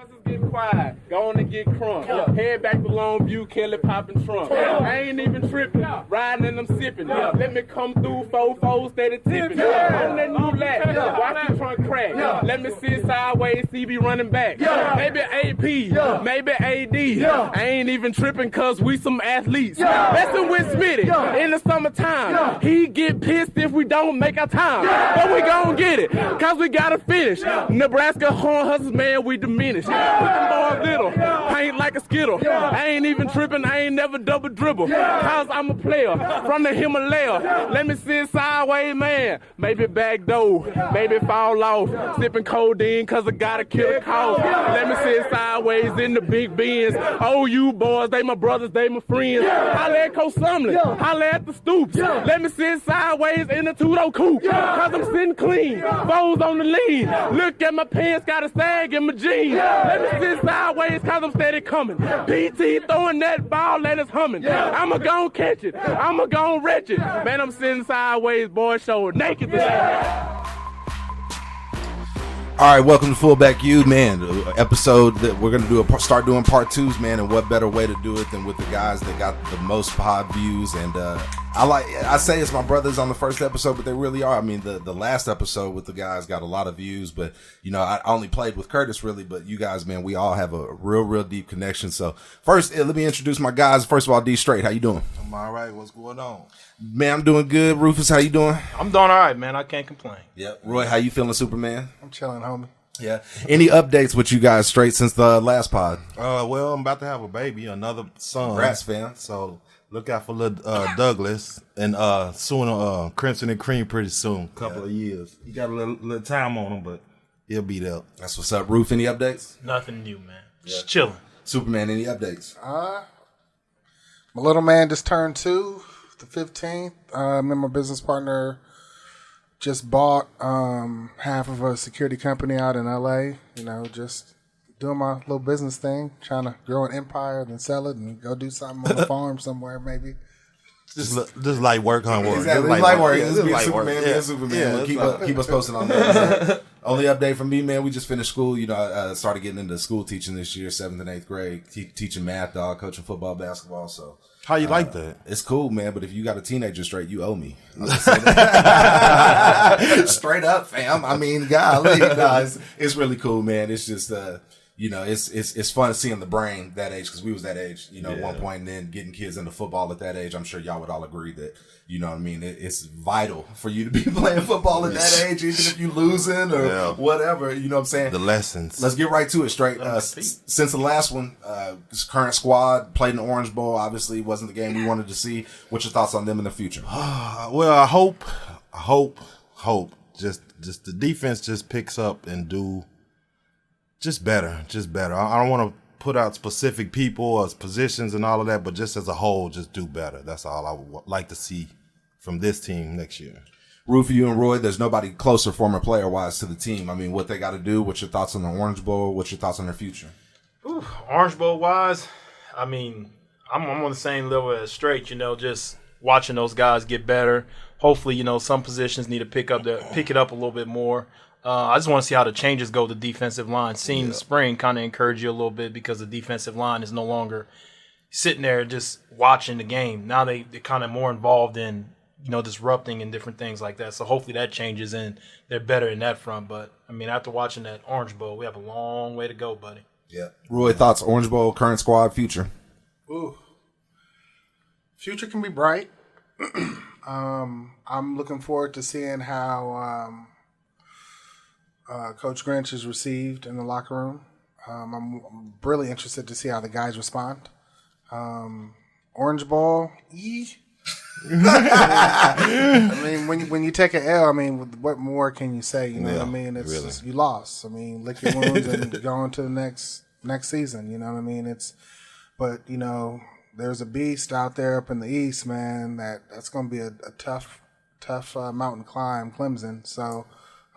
Bouncers get quiet, go on and get crunk. Head back to Longview, Kelly popping trunk. I ain't even tripping, riding and I'm sipping. Let me come through, 4-4, steady tipping. On that new lap, watch the trunk crack. Let me sit sideways, CB running back. Maybe AP, maybe AD. I ain't even tripping cause we some athletes. Messing with Smitty in the summertime. He get pissed if we don't make our time. But we gon' get it, cause we gotta finish. Nebraska Horn Hustlers, man, we diminish. Put them boys little, paint like a skittle. I ain't even tripping, I ain't never double dribble. Cause I'm a player from the Himalaya. Let me sit sideways, man. Maybe back door, maybe fall off. Sipping codeine cause I gotta kill a cough. Let me sit sideways in the big Benz. Oh, you boys, they my brothers, they my friends. Holla at Coach Sumlin, holla at the Stoops. Let me sit sideways in the two-door coupe. Cause I'm sitting clean, foes on the lean. Look at my pants, got a sag in my jeans. Let me sit sideways cause I'm steady coming. PT throwing that ball and it's humming. I'ma gon' catch it, I'ma gon' wretch it. Man, I'm sitting sideways, boy, show naked today. All right, welcome to Fullback U, man. Episode that we're gonna start doing part twos, man. And what better way to do it than with the guys that got the most pod views? And I say it's my brothers on the first episode, but they really are. I mean, the last episode with the guys got a lot of views, but you know, I only played with Curtis really. But you guys, man, we all have a real deep connection. So first, let me introduce my guys. First of all, Derrick Strait, how you doing? I'm all right. What's going on? Man, I'm doing good. Rufus, how you doing? I'm doing all right, man. I can't complain. Yep. Roy, how you feeling, Superman? I'm chilling, homie. Yeah. Any updates with you guys straight since the last pod? Well, I'm about to have a baby, another son. Congrats, fam. So look out for little Douglas, and soon Crimson and Cream pretty soon. Couple of years. He got a little time on him, but he'll be there. That's what's up. Roof, any updates? Nothing new, man. Just chilling. Superman, any updates? My little man just turned 2, the 15th. Me and my business partner just bought half of a security company out in LA. You know, just doing my little business thing, trying to grow an empire, then sell it, and go do something on a farm somewhere, maybe. Just light work, huh? Exactly. Just light work. Just be Superman, be Superman. Keep us posted on that. Only update from me, man. We just finished school. You know, I started getting into school teaching this year, 7th and 8th grade, teaching math, coaching football, basketball. So how you like that? It's cool, man. But if you got a teenager straight, you owe me. Straight up, fam. I mean, golly, it's really cool, man. It's just you know, it's fun seeing the brain that age, because we was that age, you know, at one point, and then getting kids into football at that age. I'm sure y'all would all agree that, you know what I mean, it's vital for you to be playing football at that age, even if you losing or whatever, you know what I'm saying? The lessons. Let's get right to it, Straight. Since the last one, this current squad played in the Orange Bowl, obviously wasn't the game we wanted to see. What's your thoughts on them in the future? Well, I hope just the defense just picks up and do just better. I don't want to put out specific people or positions and all of that, but just as a whole, just do better. That's all I would like to see from this team next year. Rufus, you and Roy, there's nobody closer former player-wise to the team. I mean, what they got to do, what's your thoughts on the Orange Bowl, what's your thoughts on their future? Orange Bowl-wise, I mean, I'm on the same level as Strait, you know, just watching those guys get better. Hopefully, you know, some positions need to pick it up a little bit more. I just want to see how the changes go to the defensive line. Seeing the spring kind of encourage you a little bit, because the defensive line is no longer sitting there just watching the game. Now they're kind of more involved in, you know, disrupting and different things like that. So hopefully that changes and they're better in that front. But, I mean, after watching that Orange Bowl, we have a long way to go, buddy. Yeah. Roy, thoughts, Orange Bowl, current squad, future? Ooh. Future can be bright. I'm looking forward to seeing how Coach Grinch is received in the locker room. I'm really interested to see how the guys respond. Orange Bowl, I mean, when you take an L, I mean, what more can you say? You know what I mean? It's just, you lost. I mean, lick your wounds and go on to the next season. You know what I mean? But you know, there's a beast out there up in the East, man. That's going to be a tough mountain climb, Clemson. So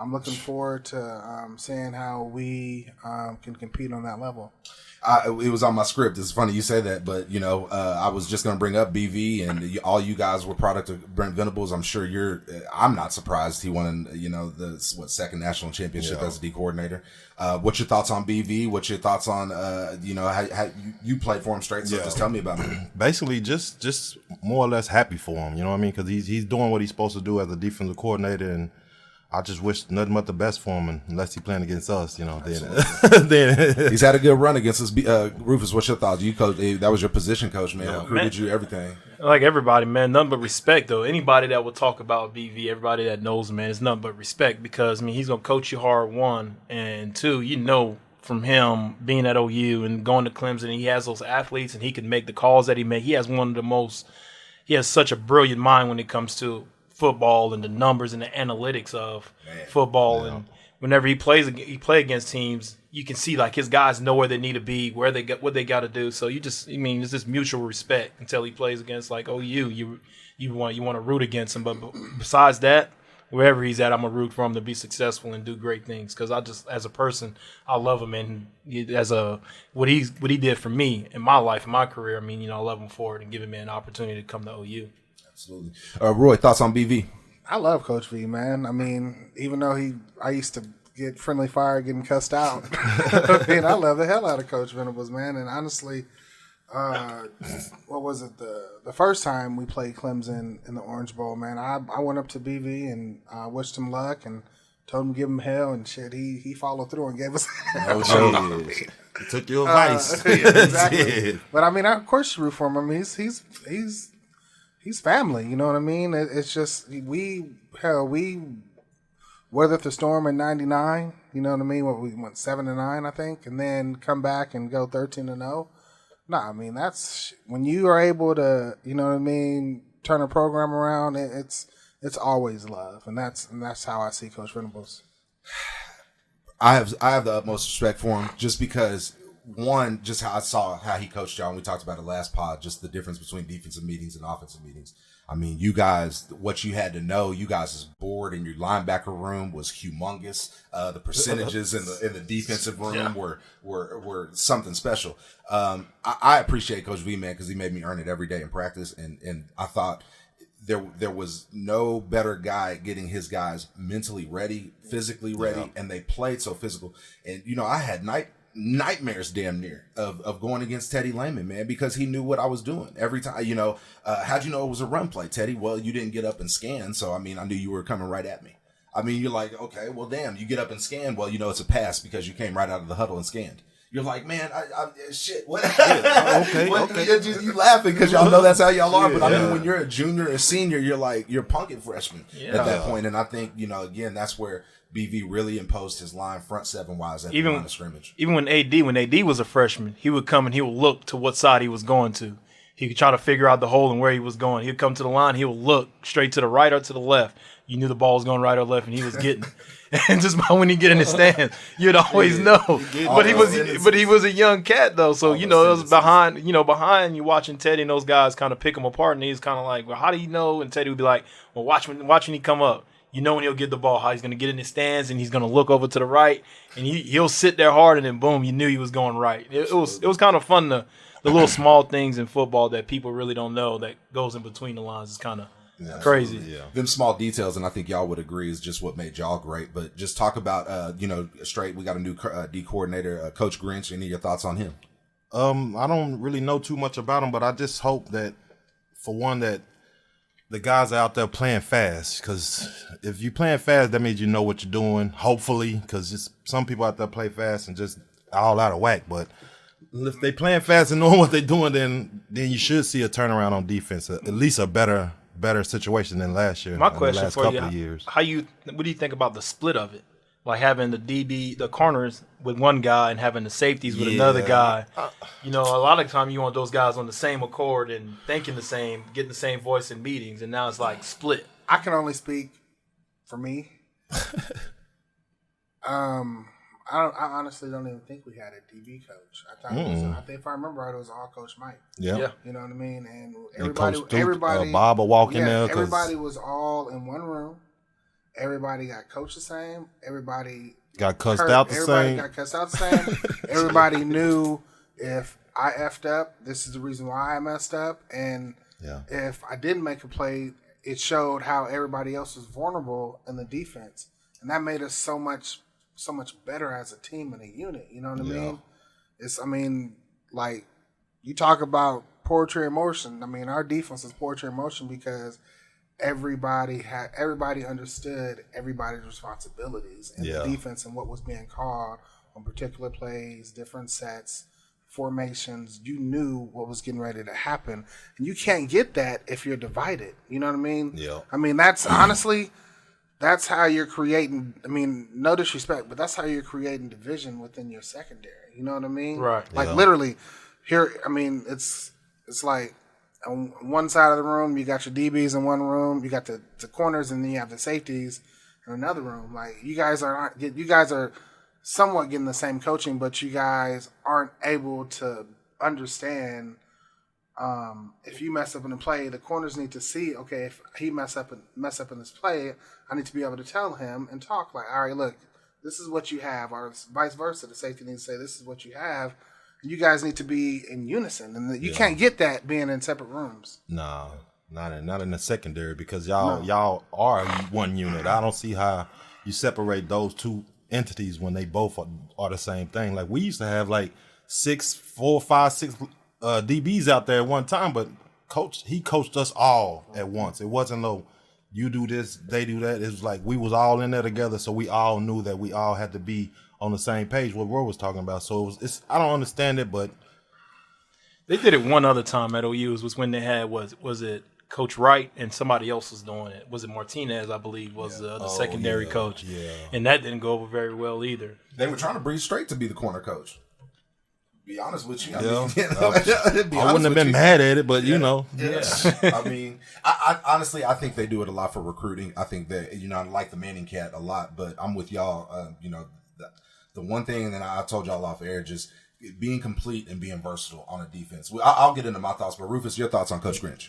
I'm looking forward to seeing how we can compete on that level. It was on my script. It's funny you say that, but I was just going to bring up BV, and all you guys were product of Brent Venables. I'm sure I'm not surprised he won, the second national championship as a D coordinator. What's your thoughts on BV? What's your thoughts on how you played for him straight? So just tell me about it. Basically, just more or less happy for him. You know what I mean? Because he's doing what he's supposed to do as a defensive coordinator, and I just wish nothing but the best for him, unless he's playing against us, then he's had a good run against us. Rufus, what's your thoughts? You coach, that was your position coach, man. Recruited you, everything. Like everybody, man, nothing but respect, though. Anybody that will talk about BV, everybody that knows him, man, it's nothing but respect because, he's going to coach you hard, one, and two, from him being at OU and going to Clemson, and he has those athletes and he can make the calls that he made. He has he has such a brilliant mind when it comes to football and the numbers and the analytics of football. And whenever he play against teams, you can see like his guys know where they need to be, what they got to do. So it's this mutual respect until he plays against like OU. You want to root against him, but besides that, wherever he's at, I'm gonna root for him to be successful and do great things. Because I just, as a person, I love him, and what he did for me in my life, in my career. I love him for it and giving me an opportunity to come to OU. Absolutely. Roy, thoughts on BV? I love Coach V, man. Even though I used to get friendly fire getting cussed out, I love the hell out of Coach Venables, man. And honestly, what was it? The first time we played Clemson in the Orange Bowl, man, I went up to BV and wished him luck and told him to give him hell and shit. He followed through and gave us hell. He took your advice. Exactly. But of course you root for him. He's family, you know what I mean? It's just we weathered the storm in '99, you know what I mean? We went 7-9, I think, and then come back and go 13-0. That's when you are able to, you know what I mean, turn a program around. It's always love, and that's how I see Coach Venables. I have the utmost respect for him, just because. One, just how I saw how he coached y'all, and we talked about it last pod, just the difference between defensive meetings and offensive meetings. You guys, what you had to know, you guys' board in your linebacker room was humongous. The percentages in the defensive room were something special. I appreciate Coach V, man, because he made me earn it every day in practice, and I thought there was no better guy at getting his guys mentally ready, physically ready, and they played so physical. And I had nightmares damn near of going against Teddy Lehman, man, because he knew what I was doing every time. How'd you know it was a run play, Teddy? Well, you didn't get up and scan, so I knew you were coming right at me. You're like, okay, well, damn, you get up and scan. Well, it's a pass because you came right out of the huddle and scanned. You're like, man, shit, what? Okay. You laughing because y'all know that's how y'all are. But when you're a junior or senior, you're punking freshman at that point. And I think, again, that's where BV really imposed his line front seven wise at the line of scrimmage. Even when AD was a freshman, he would come and he would look to what side he was going to. He could try to figure out the hole and where he was going. He would come to the line, he would look straight to the right or to the left. You knew the ball was going right or left, and he was getting. And just when he get in the stand, you'd always know. But he was a young cat though, so it was behind you watching Teddy and those guys kind of pick him apart, and he's kind of like, well, how do you know? And Teddy would be like, well, watch when he come up. When he'll get the ball, how he's going to get in his stands, and he's going to look over to the right, and he'll sit there hard, and then boom, you knew he was going right. It was kind of fun, the little small things in football that people really don't know that goes in between the lines is kind of crazy. Yeah. Them small details, and I think y'all would agree, is just what made y'all great. But just talk about, Strait, we got a new D coordinator, Coach Grinch. Any of your thoughts on him? I don't really know too much about him, but I just hope that, for one, that the guys out there playing fast, because if you're playing fast, that means you know what you're doing, hopefully, because some people out there play fast and just all out of whack. But if they playing fast and knowing what they're doing, then you should see a turnaround on defense, at least a better situation than last year. My question last for couple you, of years. what do you think about the split of it? Like having the corners with one guy and having the safeties with another guy. A lot of time you want those guys on the same accord and thinking the same, getting the same voice in meetings, and now it's like split. I can only speak for me. I honestly don't even think we had a DB coach. I thought I think if I remember right, it was all Coach Mike. Yeah. You know what I mean? And everybody Bob will walk in there. Everybody was all in one room. Everybody got coached the same. Everybody got cussed out the same. Everybody got cussed out the same. Everybody knew if I effed up, this is the reason why I messed up. And if I didn't make a play, it showed how everybody else was vulnerable in the defense. And that made us so much better as a team and a unit. You know what I mean? Like, you talk about poetry in motion. I mean, our defense is poetry in motion because everybody understood everybody's responsibilities in the defense and what was being called on particular plays, different sets, formations. You knew what was getting ready to happen. And you can't get that if you're divided. You know what I mean? Yeah. I mean, that's honestly, that's how you're creating, I mean, no disrespect, but that's how you're creating division within your secondary. You know what I mean? Right. Like literally here, I mean, it's like on one side of the room, you got your DBs in one room, you got the corners, and then you have the safeties in another room. Like, you guys are somewhat getting the same coaching, but you guys aren't able to understand if you mess up in a play, the corners need to see, okay, if he mess up in this play, I need to be able to tell him and talk like, all right, look, this is what you have, or vice versa. The safety needs to say, this is what you have. You guys need to be in unison, and you can't get that being in separate rooms. No, not in the secondary, because y'all are one unit. I don't see how you separate those two entities when they both are the same thing. Like, we used to have like 4, 5, 6 DBs out there at one time, but he coached us all at once. It wasn't no you do this, they do that. It was like we was all in there together, so we all knew that we all had to be on the same page, what Roy was talking about. So it's I don't understand it, but they did it one other time at OU. Was when they had was it Coach Wright and somebody else was doing it. Was it Martinez, I believe, was the secondary coach. Yeah. And that didn't go over very well either. They were trying to breathe Strait to be the corner coach. Be honest with you. I mean, I wouldn't have been mad at it, but you know. Yeah. I mean, I honestly, I think they do it a lot for recruiting. I think that, I like the Manning cat a lot, but I'm with y'all. The one thing that I told y'all off air, just being complete and being versatile on a defense. I'll get into my thoughts, but Rufus, your thoughts on Coach Grinch?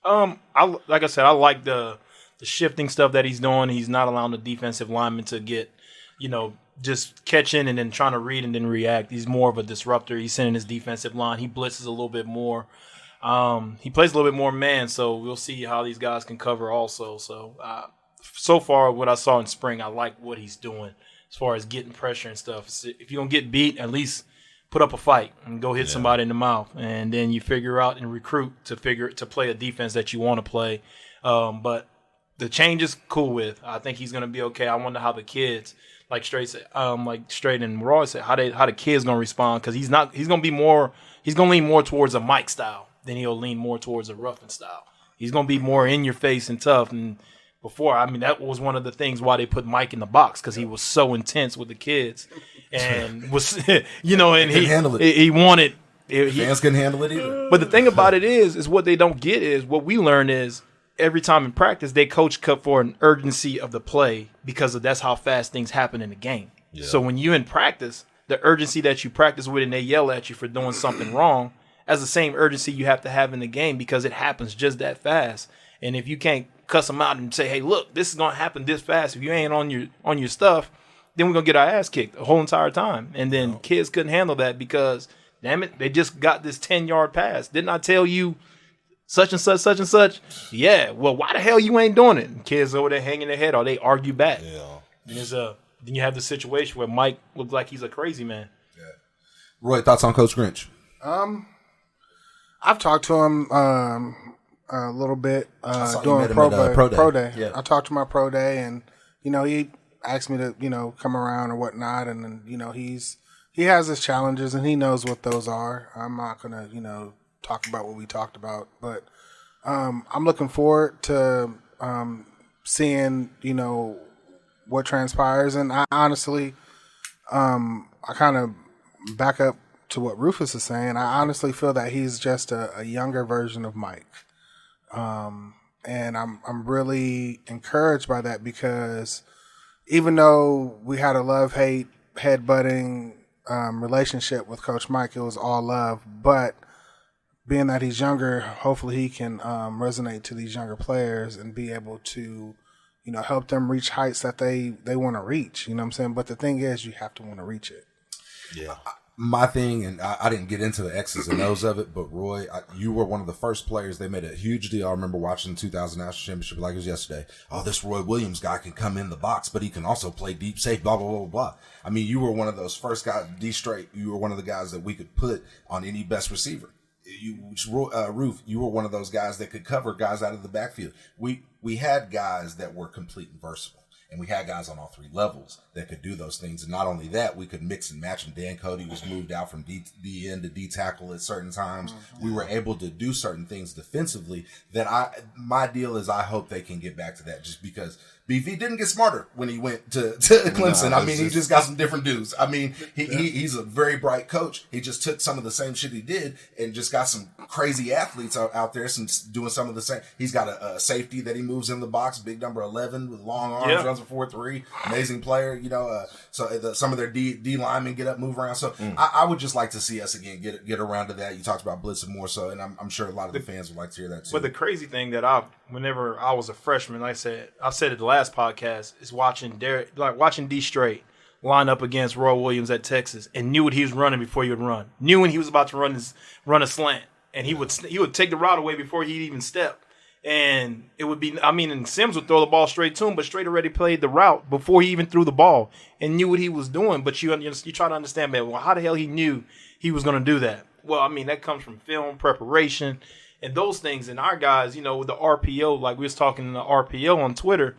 Like I said, I like the shifting stuff that he's doing. He's not allowing the defensive linemen to get, just catching and then trying to read and then react. He's more of a disruptor. He's sending his defensive line. He blitzes a little bit more. He plays a little bit more man, so we'll see how these guys can cover also. So far, what I saw in spring, I like what he's doing as far as getting pressure and stuff. If you're going to get beat, at least put up a fight and go hit somebody in the mouth. And then you figure out and recruit to play a defense that you want to play. But the change is cool with. I think he's going to be okay. I wonder how the kids, like Strait and Roy said, how the kids going to respond, because he's going to lean more towards a Mike style than he'll lean more towards a Ruffin style. He's going to be more in your face and tough. And before, I mean, that was one of the things why they put Mike in the box, because he was so intense with the kids and was, and he handle it. He wanted. Fans couldn't handle it either. But the thing about it is what they don't get is what we learn is every time in practice they coach cut for an urgency of the play, because that's how fast things happen in the game. Yeah. So when you in practice, the urgency that you practice with and they yell at you for doing something wrong, as the same urgency you have to have in the game, because it happens just that fast. And if you can't cuss them out and say, hey, look, this is going to happen this fast, if you ain't on your stuff, then we're going to get our ass kicked the whole entire time. And then kids couldn't handle that because, damn it, they just got this 10-yard pass. Didn't I tell you such and such? Yeah, well, why the hell you ain't doing it? And kids over there hanging their head, or they argue back. Yeah. And then you have the situation where Mike looks like he's a crazy man. Yeah. Roy, thoughts on Coach Grinch? I've talked to him a little bit during pro day. Yeah. I talked to him at pro day, and he asked me to come around or whatnot, and then he has his challenges and he knows what those are. I'm not gonna talk about what we talked about, but I'm looking forward to seeing what transpires. And I honestly I kind of back up to what Rufus is saying. I honestly feel that he's just a younger version of Mike. And I'm really encouraged by that, because even though we had a love-hate headbutting relationship with Coach Mike, it was all love. But being that he's younger, hopefully he can resonate to these younger players and be able to, help them reach heights that they want to reach. You know what I'm saying? But the thing is, you have to want to reach it. Yeah. my thing, and I didn't get into the X's and O's of it, but Roy, you were one of the first players. They made a huge deal. I remember watching the 2000 National Championship like it was yesterday. Oh, this Roy Williams guy can come in the box, but he can also play deep safe, blah, blah, blah, blah. I mean, you were one of those first guys, D Strait, you were one of the guys that we could put on any best receiver. Roof, you were one of those guys that could cover guys out of the backfield. We had guys that were complete and versatile. And we had guys on all three levels that could do those things. And not only that, we could mix and match. And Dan Cody was moved out from D end to D tackle at certain times. Mm-hmm. We were able to do certain things defensively that my deal is I hope they can get back to that, just because BV didn't get smarter when he went to Clemson. I mean, he just got some different dudes. I mean, he's a very bright coach. He just took some of the same shit he did and just got some crazy athletes out there doing some of the same. He's got a safety that he moves in the box, big number 11 with long arms, runs a 4.3, amazing player. Some of their D linemen get up, move around. So I would just like to see us again get around to that. You talked about blitzing more so, and I'm sure a lot of the fans would like to hear that too. But the crazy thing that whenever I was a freshman, I said it the last podcast, is watching D Strait line up against Roy Williams at Texas and knew what he was running before he would run. Knew when he was about to run a slant, and he would take the route away before he'd even step. And it would be, and Sims would throw the ball straight to him, but Strait already played the route before he even threw the ball and knew what he was doing. But you try to understand, man, well, how the hell he knew he was going to do that? Well, that comes from film preparation and those things. And our guys, with the RPO, like we was talking in the RPO on Twitter,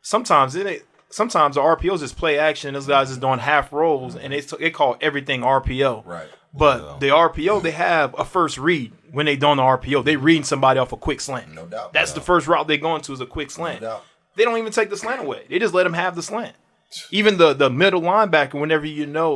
sometimes the RPOs just play action. Those guys is doing half rolls, and they call everything RPO. Right. But the RPO, they have a first read when they doing the RPO. They reading somebody off a quick slant. No doubt. That's the first route they going to is a quick slant. No doubt. They don't even take the slant away. They just let them have the slant. Even the middle linebacker, whenever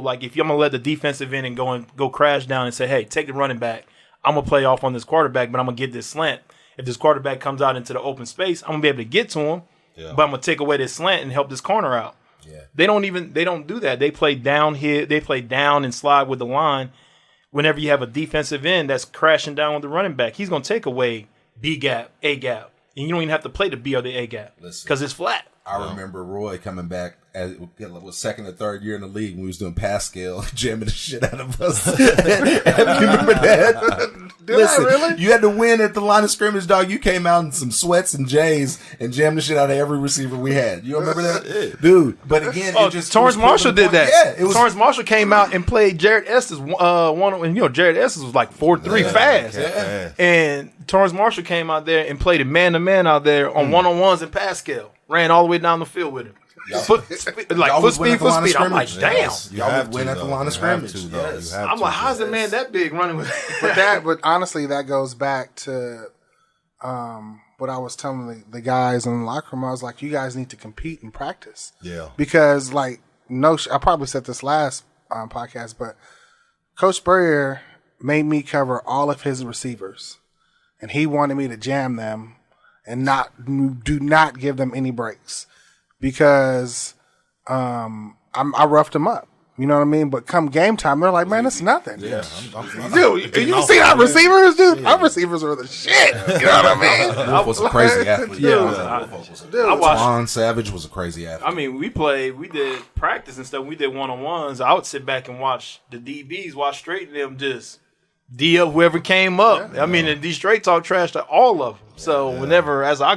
like if I'm going to let the defensive end and go crash down and say, hey, take the running back. I'm going to play off on this quarterback, but I'm going to get this slant. If this quarterback comes out into the open space, I'm going to be able to get to him, but I'm going to take away this slant and help this corner out. Yeah. They don't do that. They play down here. They play down and slide with the line. Whenever you have a defensive end that's crashing down with the running back, he's going to take away B gap, A gap. And you don't even have to play the B or the A gap because it's flat. I remember Roy coming back was second or third year in the league when we was doing Pascal, jamming the shit out of us. You remember that? Listen, really? You had to win at the line of scrimmage, dog. You came out in some sweats and J's and jammed the shit out of every receiver we had. You remember that? Dude, but again, Torrance Marshall did that. Yeah, Torrance Marshall came out and played Jared Estes Jared Estes was like 4.3 fast. Yeah. And Torrance Marshall came out there and played a man-to-man out there on one-on-ones and Pascal. Ran all the way down the field with him. Foot speed. I'm like, damn. Y'all would win at the line of scrimmage. I'm like, how's the man that big running with? But honestly, that goes back to what I was telling the guys in the locker room. I was like, you guys need to compete and practice. Yeah. Because I probably said this last podcast, but Coach Spurrier made me cover all of his receivers, and he wanted me to jam them and do not give them any breaks. Because I roughed them up. You know what I mean? But come game time, they're like, man, it's nothing. Yeah. Dude, you see our receivers, dude? Our receivers are the shit. You know what I mean? Wolf was a crazy athlete. Twan Savage was a crazy athlete. I mean, we did practice and stuff. We did one-on-ones. I would sit back and watch the DBs, watch Strait and them just D up whoever came up. Yeah. I mean, and D Strait talk trash to all of them. So whenever, as I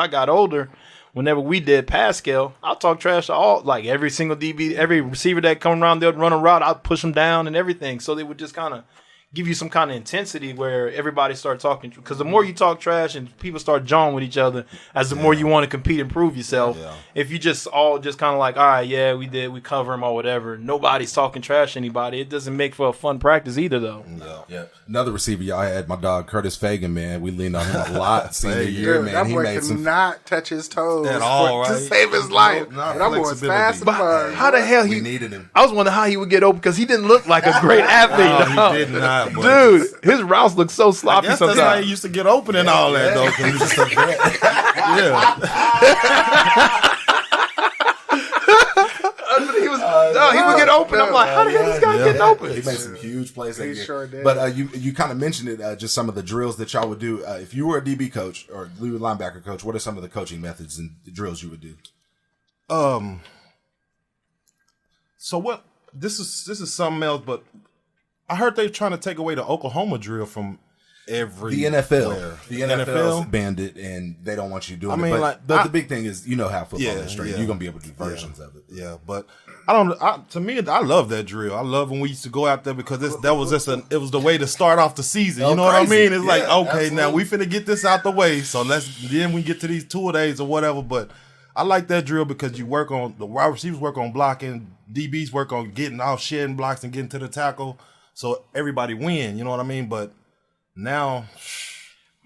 got older, whenever we did Pascal, I'll talk trash to like every single DB, every receiver that come around, they'd run a route, I'd push them down and everything. So they would just kind of give you some kind of intensity where everybody start talking. Because the more you talk trash and people start jawing with each other, as the more you want to compete and prove yourself. Yeah. If you just kind of like, all right, we cover them or whatever, nobody's talking trash to anybody. It doesn't make for a fun practice either, though. No. Yeah. Another receiver y'all had, my dog Curtis Fagan, man. We leaned on him a lot senior year, man. That boy could not touch his toes to save his life. That boy was fast. But how the hell we needed him? I was wondering how he would get open because he didn't look like a great athlete. No, he did not. Dude, his routes look so sloppy sometimes. That's how he used to get open and all that, though. He was just a vet. He would get open. I'm like, how the hell is this guy getting open? He made some huge plays that year. Sure did. But you kind of mentioned it, just some of the drills that y'all would do. If you were a DB coach or linebacker coach, what are some of the coaching methods and drills you would do? So what? This is something else, but I heard they're trying to take away the Oklahoma drill from every The NFL's banned it, and they don't want you doing it. But the big thing is, you know how football is straight. You're gonna be able to do versions of it. Yeah, but to me, I love that drill. I love when we used to go out there because it was the way to start off the season. You know what I mean? It's like, okay, absolutely. Now we finna get this out the way, so then we get to these 2 days or whatever. But I like that drill because you work on the wide receivers, work on blocking, DBs work on getting off shedding blocks and getting to the tackle, so everybody win. You know what I mean? But now,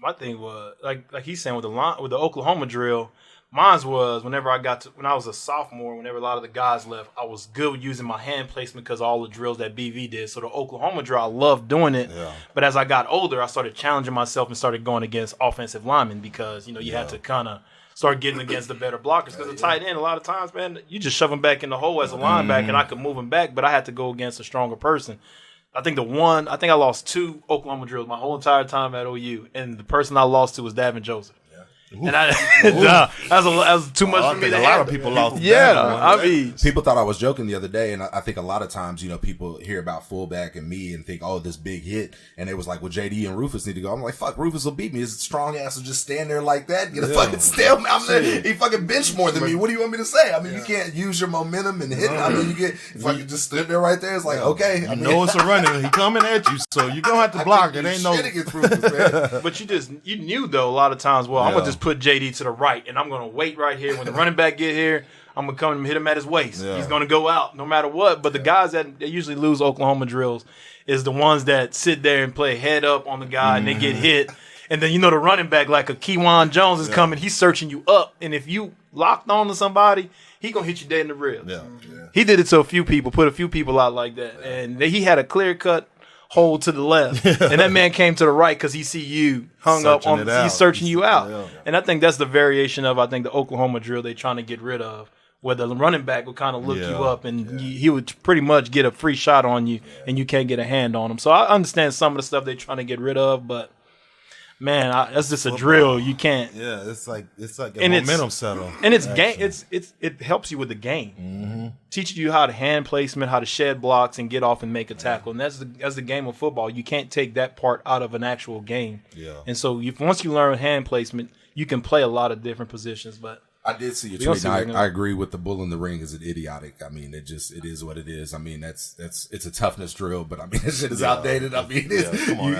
my thing was like he's saying with the Oklahoma drill. Mine was when I was a sophomore. Whenever a lot of the guys left, I was good with using my hand placement because of all the drills that BV did. So the Oklahoma drill, I loved doing it. Yeah. But as I got older, I started challenging myself and started going against offensive linemen because you had to kind of start getting against the better blockers because the tight end, a lot of times, man, you just shove them back in the hole as a linebacker, and I could move them back, but I had to go against a stronger person. I think I lost 2 Oklahoma drills my whole entire time at OU, and the person I lost to was Davin Joseph. And that was too much for me to handle. A lot of people lost. I mean, people thought I was joking the other day, and I think a lot of times, people hear about Fullback and me and think, oh, this big hit, and it was like, well, JD and Rufus need to go. I'm like, fuck, Rufus will beat me. His strong ass will just stand there like that, get a fucking stale. He fucking bench more than me. What do you want me to say? I mean, you can't use your momentum and hit. I mean, if I could just stand there right there, it's like, okay. You know it's a running. He coming at you, so you're gonna have to block. It ain't no. Rufus, man. But you knew though a lot of times. Well, I'm gonna just put JD to the right, and I'm gonna wait right here. When the running back get here, I'm gonna come and hit him at his waist. Yeah. He's gonna go out no matter what. But the guys that they usually lose Oklahoma drills is the ones that sit there and play head up on the guy and they get hit. And then the running back like a Keywan Jones is coming. He's searching you up, and if you locked on to somebody, he gonna hit you dead in the ribs. Yeah. He did it to a few people, put a few people out like that, and he had a clear cut hold to the left, and that man came to the right because he see you hung searching up on. He's searching you out, and I think that's the variation of the Oklahoma drill they're trying to get rid of, where the running back would kind of look you up, and he would pretty much get a free shot on you, and you can't get a hand on him. So I understand some of the stuff they're trying to get rid of, but man, that's just a drill. You can't. Yeah, it's like a momentum setter. And it's game. It helps you with the game. Mm-hmm. Teaches you how to hand placement, how to shed blocks, and get off and make a tackle. And that's the game of football. You can't take that part out of an actual game. Yeah. And so once you learn hand placement, you can play a lot of different positions. But I did see your tweet. I agree with the bull in the ring is idiotic. I mean, it is what it is. I mean, it's a toughness drill, but I mean, this shit is outdated. I mean,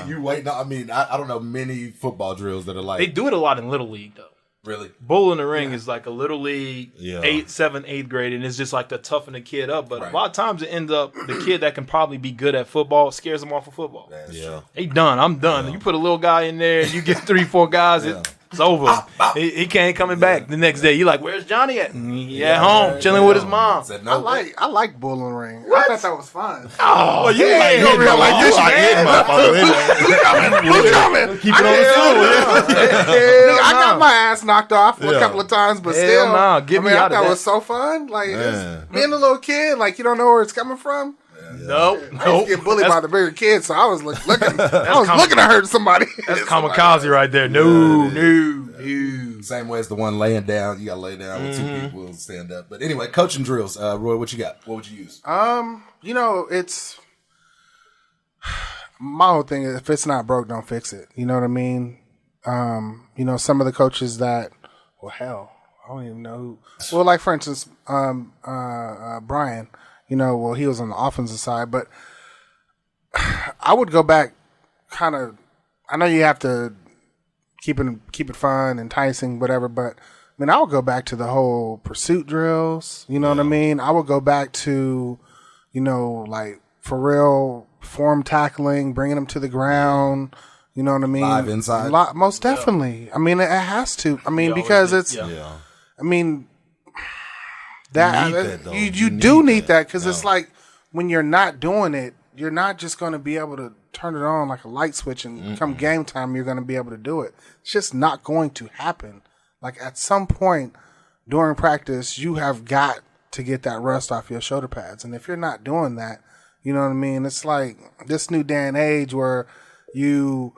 you wait. I mean, I don't know many football drills that are like they do it a lot in Little League though. Really, bull in the ring is like a Little League 8th, 7th, 8th grade, and it's just like to toughen the kid up. But a lot of times it ends up the kid that can probably be good at football scares him off of football. He done. I'm done. You put a little guy in there, you get 3-4 guys. It's over. He can't coming back the next day. You like, where's Johnny at? He at home chilling with his mom. I like bull in the ring. What? I thought that was fun. Oh, well, you like this, Who's coming? Keep it on the floor. I got my ass knocked off a couple of times, but still, I thought that was so fun. Like being a little kid, like you don't know where it's coming from. Nope. I used to get bullied by the bigger kids, so I was looking. I was looking to hurt somebody. That's kamikaze right there. No. Same way as the one laying down. You got to lay down with 2 people and stand up. But anyway, coaching drills. Roy, what you got? What would you use? It's my whole thing is if it's not broke, don't fix it. You know what I mean? Some of the coaches that, well, hell, I don't even know who. Well, like for instance, Brian. He was on the offensive side, but I would go back kind of – I know you have to keep it fun, enticing, whatever, but, I mean, I would go back to the whole pursuit drills, you know what I mean? I would go back to, like, for real, form tackling, bringing them to the ground, you know what I mean? Live inside? Most definitely. I mean, it has to. I mean, because it's – I mean – you do need that because it's like when you're not doing it, you're not just going to be able to turn it on like a light switch and come game time, you're going to be able to do it. It's just not going to happen. Like at some point during practice, you have got to get that rust off your shoulder pads. And if you're not doing that, you know what I mean? It's like this new day and age where you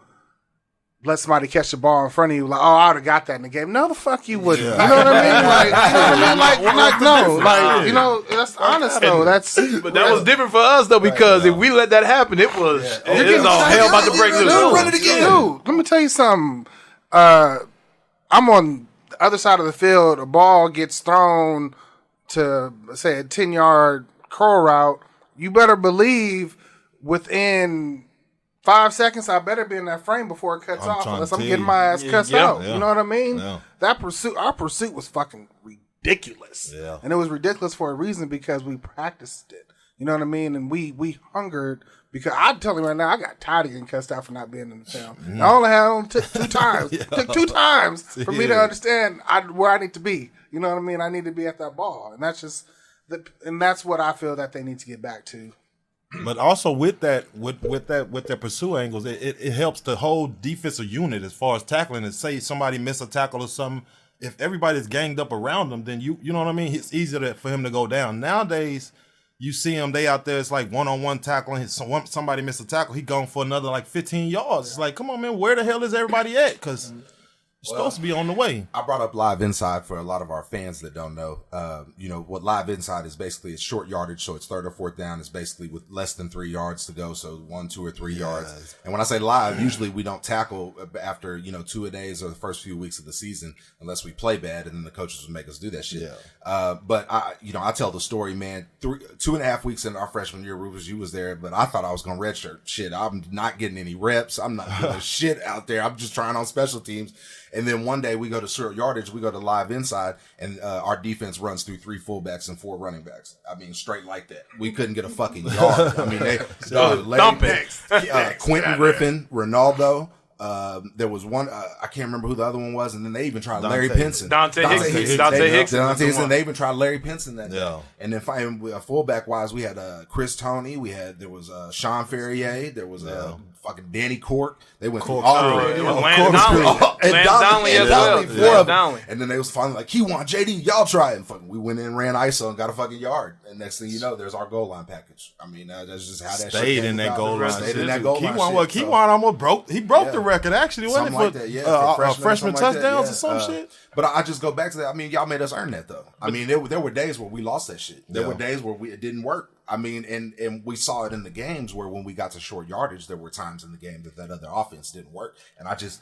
let somebody catch the ball in front of you, like, oh, I would have got that in the game. No, the fuck you wouldn't. You know what I mean? Like, you know what I mean? Like no, like, you know, that's honest though. But that was different for us though, because if we let that happen, it was all hell about to break loose. Dude, let me tell you something. I'm on the other side of the field. A ball gets thrown to, say, a 10-yard curl route. You better believe within 5 seconds, I better be in that frame before it cuts off, unless I'm getting my ass cussed out. You know what I mean? Yeah. Our pursuit was fucking ridiculous. Yeah. And it was ridiculous for a reason, because we practiced it. You know what I mean? And we hungered, because I'm telling you right now, I got tired of getting cussed out for not being in the film. Mm-hmm. I only took 2 times. It took 2 times for me to understand where I need to be. You know what I mean? I need to be at that ball. And that's just and that's what I feel that they need to get back to. But also with their pursuit angles, it helps the whole defensive unit as far as tackling. And say somebody miss a tackle or something, if everybody's ganged up around them, then you know what I mean. It's easier for him to go down. Nowadays, you see him, they out there. It's like one-on-one tackling. Somebody miss a tackle, he gone for another like 15 yards. It's like, come on, man, where the hell is everybody at? Because it's supposed to be on the way. I brought up Live Inside for a lot of our fans that don't know. You know, what Live Inside is basically, it's short yardage, so it's 3rd or 4th down. It's basically with less than 3 yards to go, so 1, 2, or 3 yards. And when I say live, usually we don't tackle after, 2-a-days or the first few weeks of the season, unless we play bad, and then the coaches would make us do that shit. Yeah. But I tell the story, man. 2.5 weeks into our freshman year, Rufus, you was there, but I thought I was going to redshirt. Shit, I'm not getting any reps. I'm not doing shit out there. I'm just trying on special teams. And then one day we go to short yardage, we go to Live Inside, and our defense runs through 3 fullbacks and 4 running backs. I mean, straight like that. We couldn't get a fucking yard. I mean, Quentin Griffin, Ronaldo. There was one, I can't remember who the other one was, and then they even tried Larry Pinson. Dante Hickson. And they even tried Larry Pinson that day. And then fullback wise, we had Chris Toney, there was Sean Ferrier, there was fucking Danny Cork. They went through all of it. And then they was finally like, he want JD, y'all try it. And we went in, ran ISO, and got a fucking yard. And next thing you know, there's our goal line package. I mean, that's just how that stayed in that goal line. Stayed in that goal line. Keywan almost broke the record, actually, wasn't it? For freshman touchdowns or some shit. But I just go back to that. I mean, y'all made us earn that, though. I mean, there were days where we lost that shit. There were days where it didn't work. I mean, and we saw it in the games where when we got to short yardage, there were times in the game that other offense didn't work. And I just,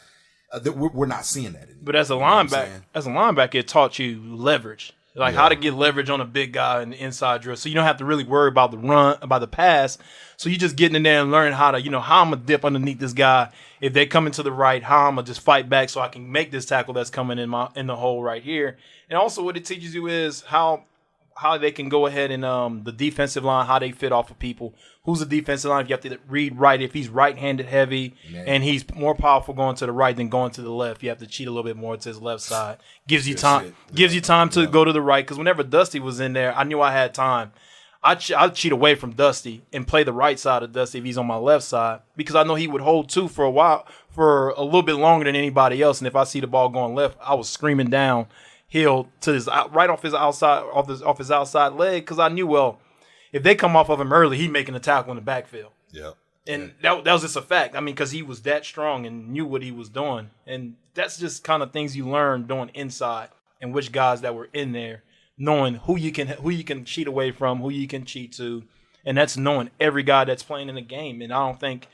we're not seeing that anymore. But as a linebacker, it taught you leverage. Like how to get leverage on a big guy in the inside drill. So you don't have to really worry about the run, about the pass. So you just getting in there and learn how to, how I'm going to dip underneath this guy. If they come into the right, how I'm going to just fight back so I can make this tackle that's coming in the hole right here. And also what it teaches you is how they can go ahead and the defensive line, how they fit off of people. Who's the defensive line? If you have to read right, if he's right-handed heavy and he's more powerful going to the right than going to the left, you have to cheat a little bit more to his left side. Gives you time to go to the right. Because whenever Dusty was in there, I knew I had time. I'd cheat away from Dusty and play the right side of Dusty if he's on my left side, because I know he would hold two for a while, for a little bit longer than anybody else. And if I see the ball going left, I was screaming down hill to his right off his outside leg, because I knew, well, if they come off of him early, he's making a tackle in the backfield. Yeah. And that was just a fact. I mean, because he was that strong and knew what he was doing. And that's just kind of things you learn doing inside, and which guys that were in there, knowing who you can cheat away from, who you can cheat to. And that's knowing every guy that's playing in the game. And I think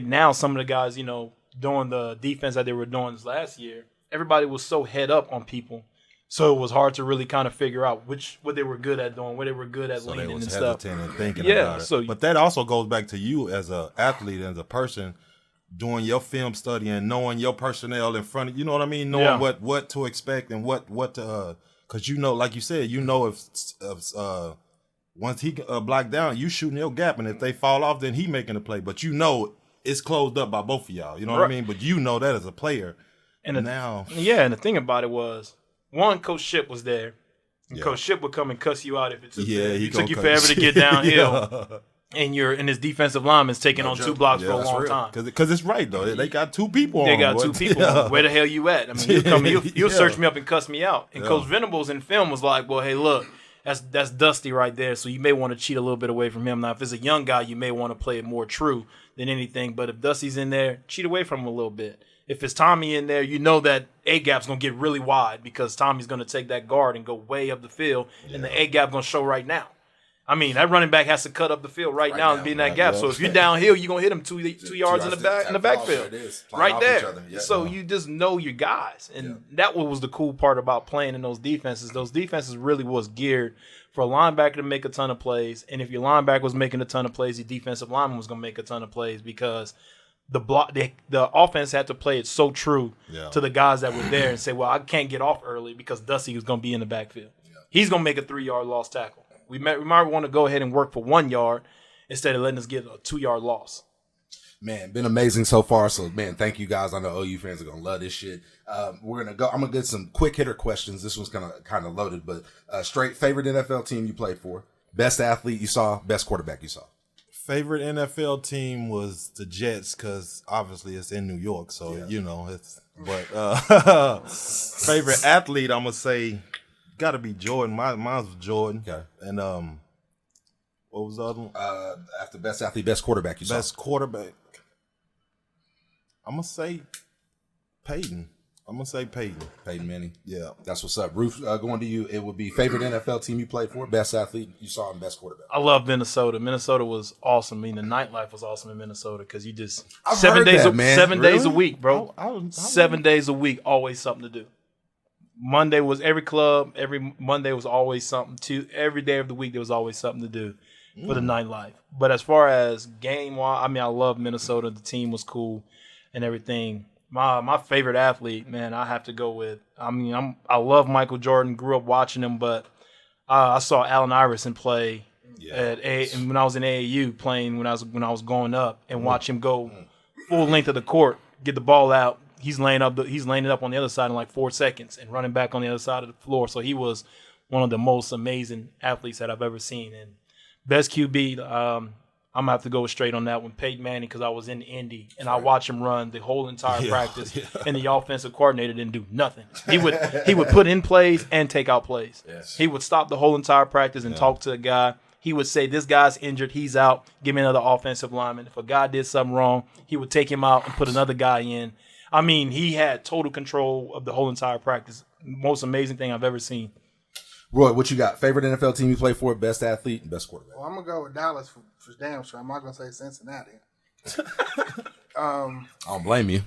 now some of the guys, doing the defense that they were doing this last year, everybody was so head up on people. So it was hard to really kind of figure out what they were good at doing, what they were good at leaning and stuff. So they was hesitant and thinking about it. But that also goes back to you as an athlete, as a person, doing your film study and knowing your personnel in front of you. Know what I mean? Knowing what to expect and what to because like you said, if once he blocked down, you shooting your gap, and if they fall off, then he making a play. But it's closed up by both of y'all. You know what I mean? But that as a player. And and the thing about it was, one, Coach Ship was there. And Coach Ship would come and cuss you out if it took you forever to get downhill. And you're in his defensive lineman's taking on 2 blocks for a long time. Because it's right, though. They got 2 people They got 2 people on. Where the hell you at? I mean, you'll search me up and cuss me out. And Coach Venables in film was like, well, hey, look, that's Dusty right there, so you may want to cheat a little bit away from him. Now, if it's a young guy, you may want to play it more true than anything. But if Dusty's in there, cheat away from him a little bit. If it's Tommy in there, you know that A-gap's going to get really wide because Tommy's going to take that guard and go way up the field, and the A-gap going to show right now. I mean, that running back has to cut up the field right now and be in that gap. So if you're downhill, you're going to hit him two yards in the backfield. Right there. Yeah. So you just know your guys. And that was the cool part about playing in those defenses. Those defenses really was geared for a linebacker to make a ton of plays. And if your linebacker was making a ton of plays, your defensive lineman was going to make a ton of plays because the offense had to play it so true to the guys that were there and say, well, I can't get off early because Dusty was going to be in the backfield. Yeah. He's going to make a 3-yard loss tackle. We might want to go ahead and work for 1 yard instead of letting us get a 2-yard loss. Man, been amazing so far. So, man, thank you guys. I know OU fans are gonna love this shit. We're gonna go. I'm gonna get some quick hitter questions. This one's kind of loaded, but straight favorite NFL team you played for, best athlete you saw, best quarterback you saw. Favorite NFL team was the Jets because obviously it's in New York, so it's. But favorite athlete, I'm gonna say. Got to be Jordan. Mine was Jordan. Okay. And what was the other one? After best athlete, best quarterback you saw. Best quarterback. I'm gonna say Peyton. Peyton Manning. Yeah. That's what's up. Ruf, going to you. It would be favorite NFL team you played for, best athlete you saw, and best quarterback. I love Minnesota. Minnesota was awesome. I mean, the nightlife was awesome in Minnesota because you just I've 7 days days a week, bro. 7 days a week, always something to do. Monday was every club. Every Monday was always something. Every day of the week there was always something to do for the nightlife. But as far as game-wise, I mean, I love Minnesota. The team was cool and everything. My favorite athlete, man, I have to go with. I mean, I love Michael Jordan. Grew up watching him, but I saw Allen Iverson play and when I was in AAU playing when I was going up and watch him go full length of the court, get the ball out. He's laying it up on the other side in like 4 seconds and running back on the other side of the floor. So he was one of the most amazing athletes that I've ever seen. And best QB, I'm going to have to go straight on that one, Peyton Manning, because I was in Indy and I watched him run the whole entire practice, and the offensive coordinator didn't do nothing. He would put in plays and take out plays. Yes. He would stop the whole entire practice and talk to the guy. He would say, this guy's injured, he's out, give me another offensive lineman. If a guy did something wrong, he would take him out and put another guy in. I mean, he had total control of the whole entire practice. Most amazing thing I've ever seen. Roy, what you got? Favorite NFL team you play for, best athlete, and best quarterback? Well, I'm going to go with Dallas for damn sure. I'm not going to say Cincinnati. I don't blame you.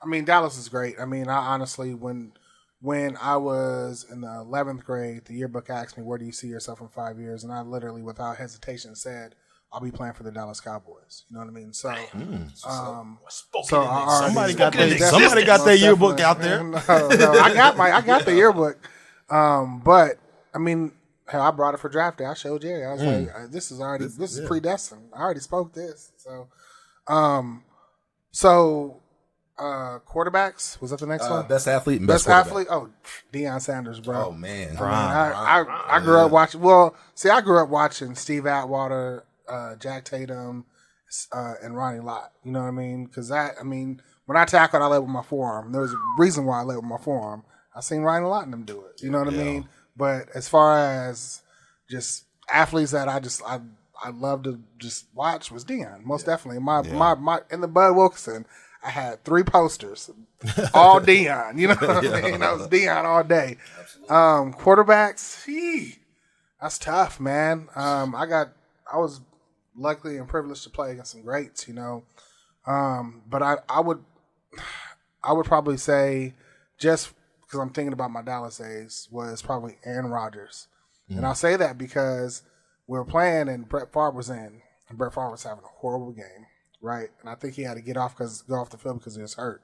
I mean, Dallas is great. I mean, I honestly, when I was in the 11th grade, the yearbook asked me, where do you see yourself in 5 years? And I literally, without hesitation, said, I'll be playing for the Dallas Cowboys. You know what I mean? So, somebody got their yearbook out there. No, I got the yearbook. But I mean, hell, I brought it for draft day. I showed Jerry. I was like, this is predestined. I already spoke this. So, quarterbacks, was that the next one? Best athlete and best athlete. Oh, Deion Sanders, bro. Oh man, I grew up watching. Well, see, I grew up watching Steve Atwater, Jack Tatum, and Ronnie Lott. You know what I mean? Because when I tackled, I led with my forearm. There was a reason why I led with my forearm. I seen Ronnie Lott and them do it. You know what I mean? But as far as just athletes that I love to just watch was Deion, most definitely. My in the Bud Wilkinson, I had 3 posters, all Deion. You know what I mean? That was Deion all day. Quarterbacks, that's tough, man. I was lucky and privileged to play against some greats, you know. But I would probably say, just because I'm thinking about my Dallas days, was probably Aaron Rodgers. And I'll say that because we were playing and Brett Favre was in, and Brett Favre was having a horrible game, right? And I think he had to go off the field because he was hurt.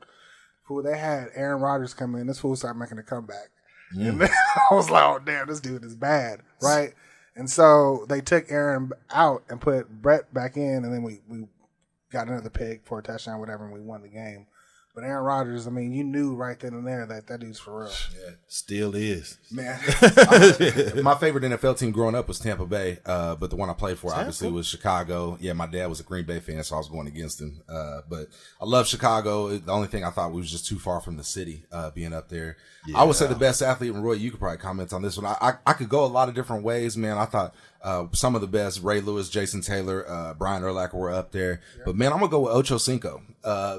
They had Aaron Rodgers come in. This fool started making a comeback. And then I was like, oh, damn, this dude is bad, right? And so they took Aaron out and put Brett back in, and then we got another pick for a touchdown, whatever, and we won the game. But Aaron Rodgers, I mean, you knew right then and there that dude's for real. Yeah, still is. Man. My favorite NFL team growing up was Tampa Bay, but the one I played for obviously was Chicago. Yeah, my dad was a Green Bay fan, so I was going against him. But I love Chicago. The only thing I thought was just too far from the city, being up there. Yeah. I would say the best athlete, and Roy, you could probably comment on this one. I could go a lot of different ways, man. I thought Some of the best, Ray Lewis, Jason Taylor, Brian Urlacher were up there. Yep. But man, I'm gonna go with Ocho Cinco.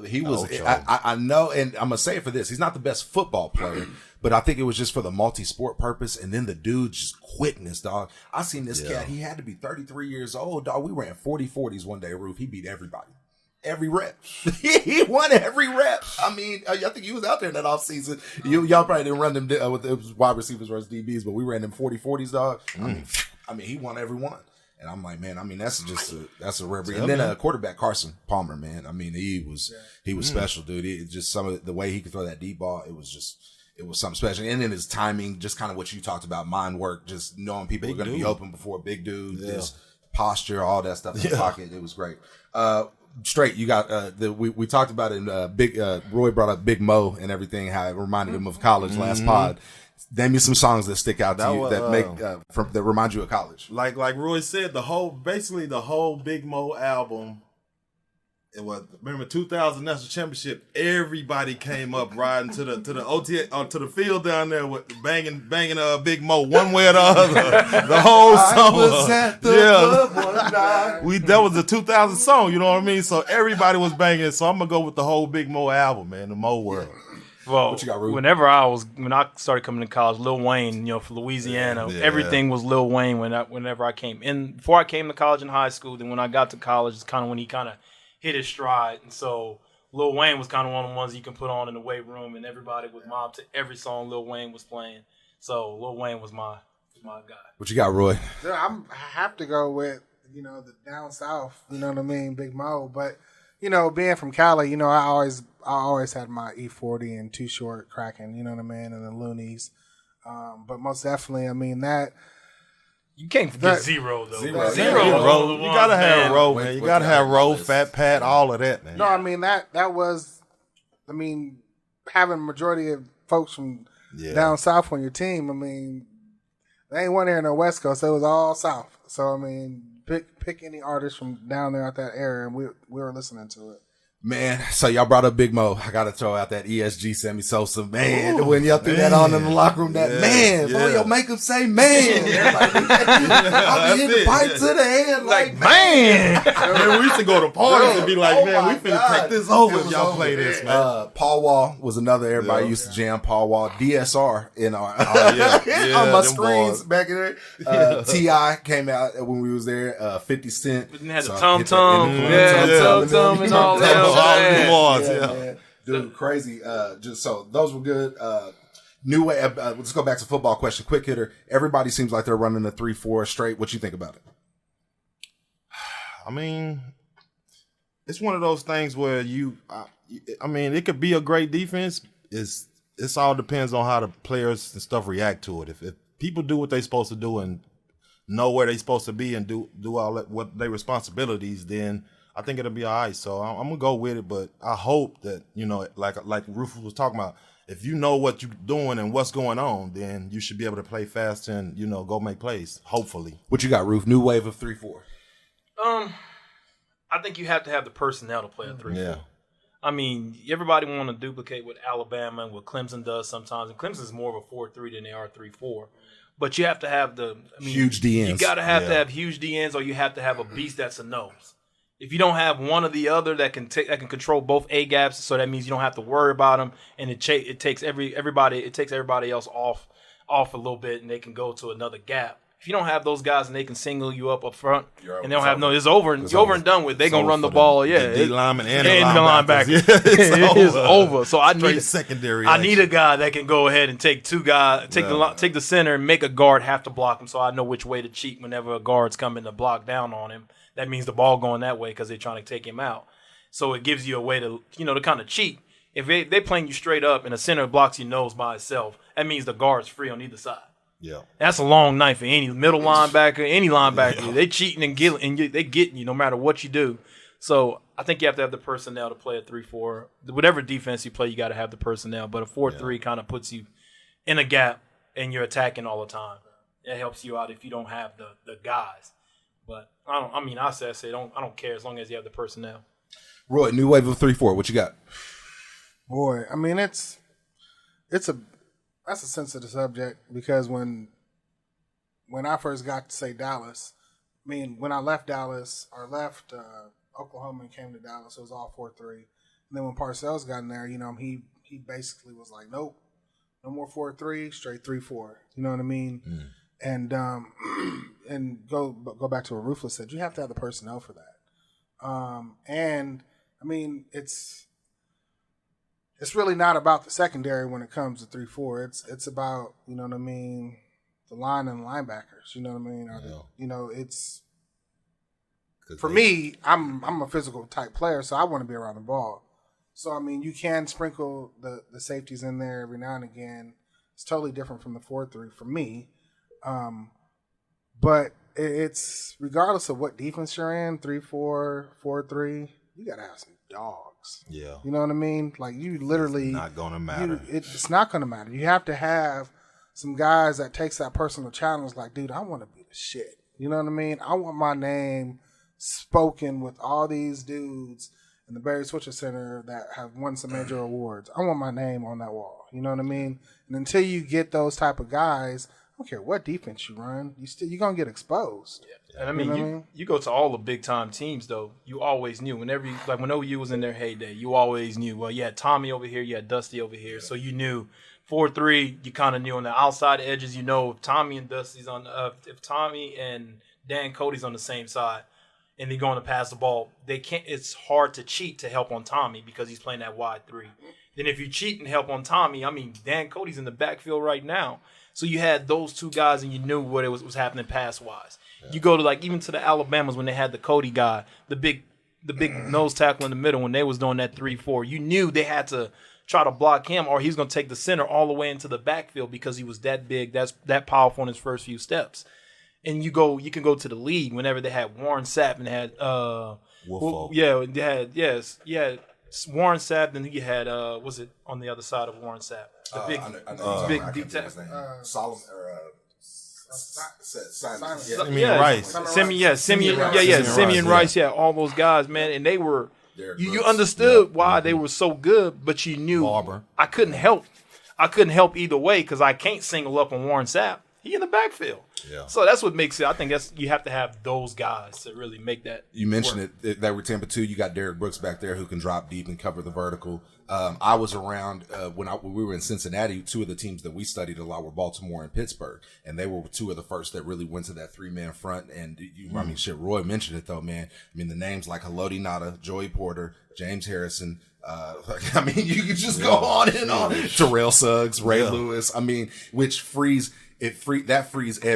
He was. I know, and I'm gonna say it for this. He's not the best football player, but I think it was just for the multi-sport purpose. And then the dude's just quickness, dog. I seen this cat. He had to be 33 years old, dog. We ran 40-40s one day, Roof. He beat everybody. Every rep. He won every rep. I mean, I think he was out there in that offseason. Y'all probably didn't run them with the wide receivers versus DBs, but we ran them 40-40s, dog. I mean, he won every one. And I'm like, man, I mean, that's a rare breed. And then quarterback Carson Palmer, man. I mean, he was special, dude. It just some of the way he could throw that deep ball, it was something special. And then his timing, just kind of what you talked about, mind work, just knowing people are going to be open before big dude, his posture, all that stuff in the pocket. It was great. Straight, you got we talked about it. Big Roy brought up Big Mo and everything. How it reminded him of college last pod. Name me some songs that stick out to you that make that remind you of college. Like Roy said, the whole Big Mo album. It was, remember 2000 National Championship. Everybody came up riding to the OTA to the field down there with banging Big Mo one way or the other. The whole summer. I was at the club one night. That was a 2000 song. You know what I mean? So everybody was banging. So I'm gonna go with the whole Big Mo album, man. The Mo world. Well, what you got, when I started coming to college, Lil Wayne, for Louisiana, everything was Lil Wayne. Whenever I came in, before I came to college and high school, then when I got to college, it's kind of when he kind of hit his stride. And so Lil Wayne was kind of one of the ones you can put on in the weight room, and everybody would mob to every song Lil Wayne was playing. So Lil Wayne was my guy. What you got, Roy? I have to go with the down south. You know what I mean, Big Mo. But being from Cali, I always had my E40 and Too Short cracking. You know what I mean, and the Loonies. But most definitely, I mean that. You can't forget Zero, though. Zero. You gotta have Roe, man. You gotta have Roe, Fat Pat, all of that, man. No, I mean that was, I mean, having majority of folks from down south on your team. I mean, they ain't one here in the West Coast. So it was all south. So I mean, pick any artist from down there at that area, and we were listening to it. Man, so y'all brought up Big Mo. I got to throw out that ESG Sammy Sosa. Man, when y'all threw that on in the locker room, boy, make him say man. I'll be hitting the pipe to the head like man. Man, we used to go to parties and be like, man, we finna take this over if y'all play this, man. Paul Wall was another everybody used to jam. Paul Wall, DSR in our on my screens back in there. T.I. came out when we was there. 50 Cent. And had the tum-tum. Tum-tum and all that. Dude, crazy. Just so those were good. New way. Let's go back to football question. Quick hitter. Everybody seems like they're running a 3-4 straight. What you think about it? I mean, it's one of those things where I mean, it could be a great defense. It's all depends on how the players and stuff react to it. If people do what they're supposed to do and know where they're supposed to be and do all that, what their responsibilities, then I think it'll be all right. So I'm gonna go with it, but I hope that like Rufus was talking about, if you know what you're doing and what's going on, then you should be able to play fast and go make plays. Hopefully. What you got, Ruf? New wave of 3-4. I think you have to have the personnel to play a 3-4. Yeah. I mean, everybody want to duplicate what Alabama and what Clemson does sometimes, and Clemson's more of a 4-3 than they are 3-4. But you have to have huge DNs. You got to have huge DNs, or you have to have a beast that's a nose. If you don't have one or the other that can control both A gaps, so that means you don't have to worry about them, and it takes everybody else off a little bit, and they can go to another gap. If you don't have those guys and they can single you up front, and they don't have it's over and done with. They're gonna run the ball, the D lineman and the linebacker. It is over. So I need secondary. I need a guy that can go ahead and take two guys, take the center, and make a guard have to block him, so I know which way to cheat whenever a guard's coming to block down on him. That means the ball going that way because they're trying to take him out. So it gives you a way to to kind of cheat. If they playing you straight up and a center blocks your nose by itself, that means the guard's free on either side. Yeah, that's a long night for any middle linebacker, any linebacker. Yeah. They cheating and they getting you no matter what you do. So I think you have to have the personnel to play a 3-4. Whatever defense you play, you got to have the personnel. But a 4-3 kind of puts you in a gap and you're attacking all the time. It helps you out if you don't have the guys. But I don't care as long as you have the personnel. Roy, new wave of 3-4. What you got? Boy, I mean that's a sensitive subject because when I first got to say Dallas, I mean, when I left Dallas or left Oklahoma and came to Dallas, it was all 4-3. And then when Parcells got in there, he basically was like, nope, no more 4-3, straight 3-4. You know what I mean? And go back to what Rufus said. You have to have the personnel for that. And I mean, it's really not about the secondary when it comes to 3-4. It's about, you know what I mean, the line and the linebackers. You know what I mean? It's for me. I'm a physical type player, so I want to be around the ball. So I mean, you can sprinkle the safeties in there every now and again. It's totally different from the 4-3 for me. But it's regardless of what defense you're in, 3-4, 4-3, you gotta have some dogs. Yeah. You know what I mean? Like you literally it's not gonna matter. It's not gonna matter. You have to have some guys that takes that personal challenge. Like, dude, I want to be the shit. You know what I mean? I want my name spoken with all these dudes in the Barry Switzer Center that have won some major awards. I want my name on that wall. You know what I mean? And until you get those type of guys, I don't care what defense you run, you're gonna get exposed. Yeah. And I mean, you go to all the big time teams though. You always knew when OU was in their heyday, you always knew. Well, you had Tommy over here, you had Dusty over here, so you knew 4-3. You kind of knew on the outside edges. You know if Tommy and Dusty's on, if Tommy and Dan Cody's on the same side, and they're going to pass the ball, they can't. It's hard to cheat to help on Tommy because he's playing that wide 3. Then if you cheat and help on Tommy, I mean Dan Cody's in the backfield right now. So you had those two guys, and you knew what it was happening pass-wise. Yeah. You go to even to the Alabamas when they had the Cody guy, the big nose tackle in the middle when they was doing that 3-4. You knew they had to try to block him, or he's going to take the center all the way into the backfield because he was that big, that powerful in his first few steps. And you can go to the league whenever they had Warren Sapp and they had Warren Sapp, and you had was it on the other side of Warren Sapp? The big deep tackle. Solomon Simeon Rice, all those guys, man, and they were you understood why they were so good, but you knew I couldn't help either way because I can't single up on Warren Sapp. He in the backfield. Yeah. So that's what makes it. I think you have to have those guys to really make that. You mentioned it that we're Tampa 2. You got Derrick Brooks back there who can drop deep and cover the vertical. I was around when we were in Cincinnati. 2 of the teams that we studied a lot were Baltimore and Pittsburgh, and they were 2 of the first that really went to that 3-man front. And I mean, shit, Roy mentioned it though, man. I mean, the names like Haloti Ngata, Joey Porter, James Harrison. I mean, you could just go on and on. Terrell Suggs, Ray Lewis. I mean, which frees Ed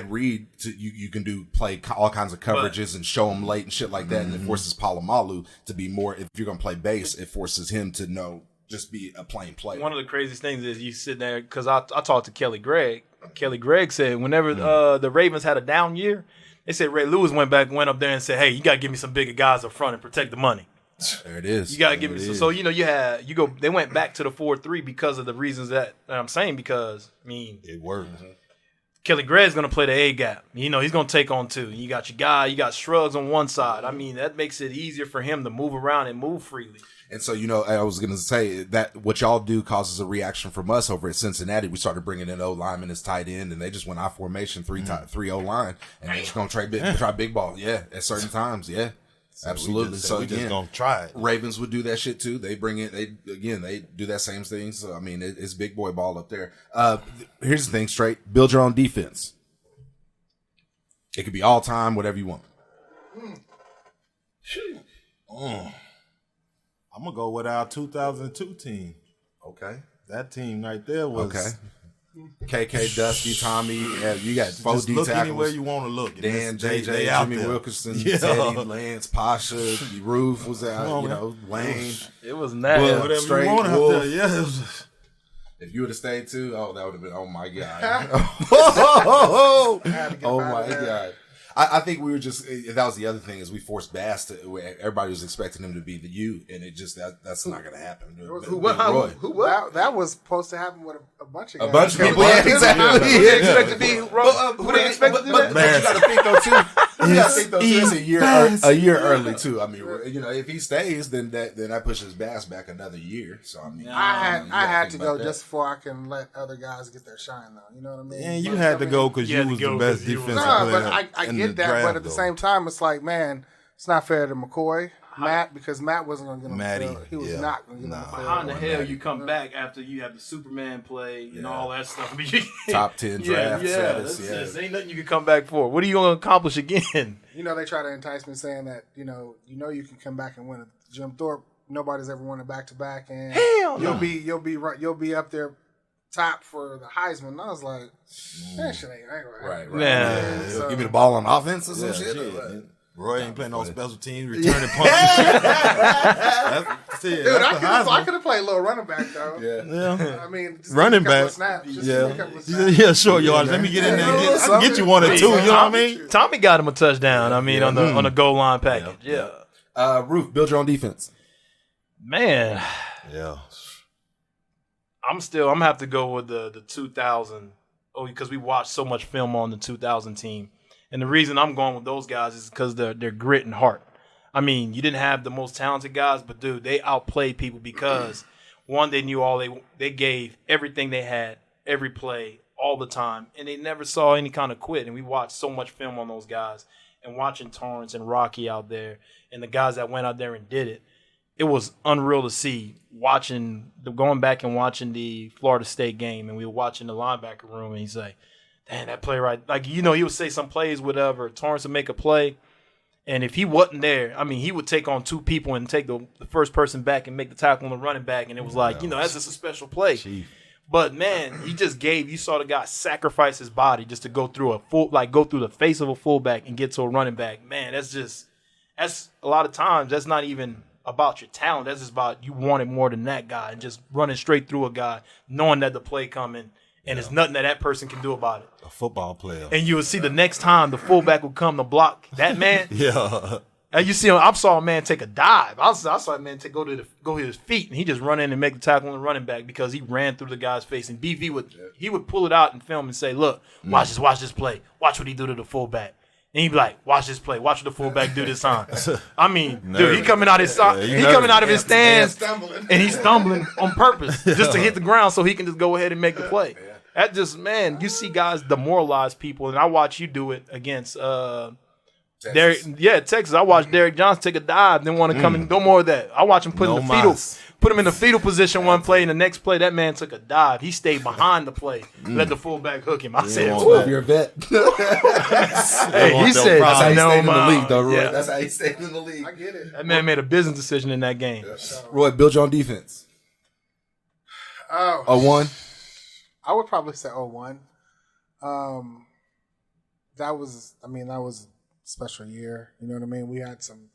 Reed to you can play all kinds of coverages and show him late and shit like that, and it forces Palomalu to be more. If you're gonna play base, it forces him to just be a plain player. One of the craziest things is you sit there because I talked to Kelly Gregg. Kelly Gregg said whenever the Ravens had a down year, they said Ray Lewis went up there and said, "Hey, you gotta give me some bigger guys up front and protect the money." There it is. You gotta give me so they went back to the 4-3 because of the reasons that I'm saying, because I mean it worked. Kelly Gregg's going to play the A gap. He's going to take on 2. You got your guy, you got Shrugs on one side. I mean, that makes it easier for him to move around and move freely. And so, I was going to say that what y'all do causes a reaction from us over at Cincinnati. We started bringing in O-linemen as tight end, and they just went out formation, 3 O-line, and they're just going to try big ball. Yeah, at certain times. Yeah. So absolutely. So just gonna try it. Ravens would do that shit too. They bring it. They do that same thing. So I mean, it's big boy ball up there. Here's the thing, Strait. Build your own defense. It could be all time, whatever you want. I'm gonna go with our 2002 team. Okay, that team right there was okay. KK, Dusty, Tommy, you got 4 just D look tackles. anywhere you want to look. Dan, JJ, Jimmy Wilkerson, Teddy, Lance, Pasha, Roof was out, Wayne. It was that. Whatever Strait, you want out there, yeah. If you would have stayed too, that would have been, oh my God. Oh my God. I think we were just, that was the other thing, is we forced Bass to, everybody was expecting him to be the U, and it just, that's not going to happen. That was supposed to happen with a bunch of guys. A bunch of people, yeah, exactly. Who did expect to be, who did expect to do that? But you got to think though too, I think though, it's a year early too. I mean, if he stays, then that pushes Bass back another year. So I mean, I had to go just before I can let other guys get their shine though. You know what I mean? And you had to go because you was the best defensive player. But I get that. Draft, but at the same time, it's like, man, it's not fair to McCoy. Matt, because Matt wasn't going to get him the field. He was not going to get him the field. How in the hell you come back after you have the Superman play and all that stuff? Top 10 draft status. Ain't nothing you can come back for. What are you going to accomplish again? They try to entice me saying that, you can come back and win it. Jim Thorpe, nobody's ever won a back-to-back. And hell no. You'll be up there top for the Heisman. And I was like, that shit ain't right. Right. Yeah. So, give me the ball on offense or some shit. Roy ain't playing no special teams, returning punts. Dude, I could have played a little running back though. Yeah. I mean, running back. Yeah, sure, yards. Let me get in there and get you one or two. You know what I mean? Tommy got him a touchdown. I mean, on the goal line package. Yeah. Roof, build your own defense. Man. Yeah. I'm gonna have to go with the 2000. Oh, because we watched so much film on the 2000 team. And the reason I'm going with those guys is because they're grit and heart. I mean, you didn't have the most talented guys, but dude, they outplayed people because one, they knew they gave everything they had, every play, all the time, and they never saw any kind of quit. And we watched so much film on those guys, and watching Torrance and Rocky out there, and the guys that went out there and did it. It was unreal to see going back and watching the Florida State game, and we were watching the linebacker room, and he's like, "Damn, that play right." Like, he would say some plays, whatever. Torrance would make a play, and if he wasn't there, I mean, he would take on two people and take the first person back and make the tackle on the running back, and it was like, that's just a special play. Chief. But, man, you saw the guy sacrifice his body just to go through go through the face of a fullback and get to a running back. Man, that's a lot of times, that's not even about your talent. That's just about you wanted more than that guy and just running straight through a guy, knowing that the play coming. And there's nothing that person can do about it. A football player. And you would see the next time the fullback would come to block that man. Yeah. And you see, I saw a man take a dive. I saw a man go to his feet, and he just run in and make the tackle on the running back because he ran through the guy's face. And BV would pull it out and film and say, "Look, watch this play. Watch what he do to the fullback." And he'd be like, "Watch this play. Watch what the fullback do this time." I mean, dude, he coming out his stands, and he's stumbling on purpose just to hit the ground so he can just go ahead and make the play. That just, man, you see guys demoralize people, and I watch you do it against Texas. I watched Derrick Johnson take a dive, then want to come and no more of that. I watch him put him in the fetal position one play, and the next play that man took a dive. He stayed behind the play, let the fullback hook him. I said, "You're a vet." Hey, he said, "That's how he stayed in the league, though, Roy. Yeah. That's how he stayed in the league." I get it. That man made a business decision in that game. Roy, build your own defense. 01. I would probably say 01. That was a special year. You know what I mean? We had some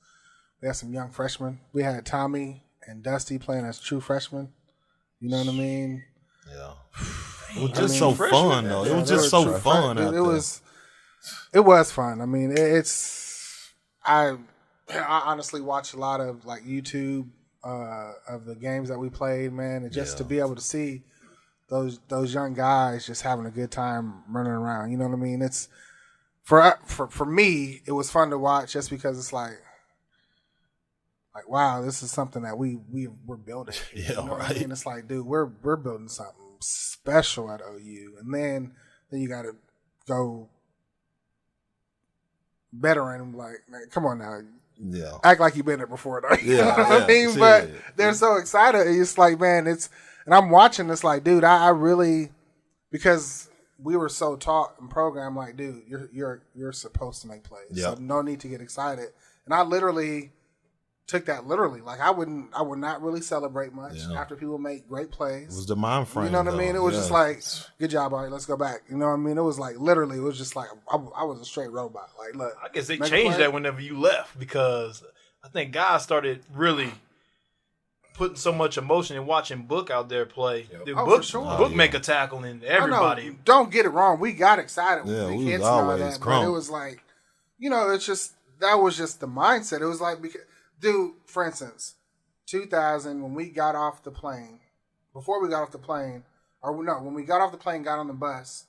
young freshmen. We had Tommy and Dusty playing as true freshmen. You know what I mean? Yeah. It was just so fun, though. It was just so fun. It was fun. I mean, I honestly watched a lot of like YouTube of the games that we played, man, and just to be able to see those young guys just having a good time running around. You know what I mean? It's for me, it was fun to watch just because it's like wow, this is something that we're building. Yeah, you know right. What I mean? It's like, dude, we're building something special at OU, and then you got to go veteran. I'm like, man, come on now. Yeah. Act like you've been there before, though. You know what I mean? See, but they're so excited. It's like, man, and I'm watching this like, dude, I really, because we were so taught and programmed, like, dude, you're supposed to make plays. Yep. So no need to get excited. And I literally took that literally. Like, I would not really celebrate much after people make great plays. It was the mind frame. You know what I mean? It was just like, good job, all right, let's go back. You know what I mean? It was like, literally, it was just like, I was a straight robot. Like, look. I guess they changed that whenever you left because I think guys started really putting so much emotion in watching Book out there play. Yep. For sure. Book make a tackle and everybody. Don't get it wrong. We got excited with the we kids was and all always that. crunk. But it was like, it's just, that was just the mindset. It was like, because, dude, for instance, 2000, when we got off the plane, when we got off the plane, got on the bus,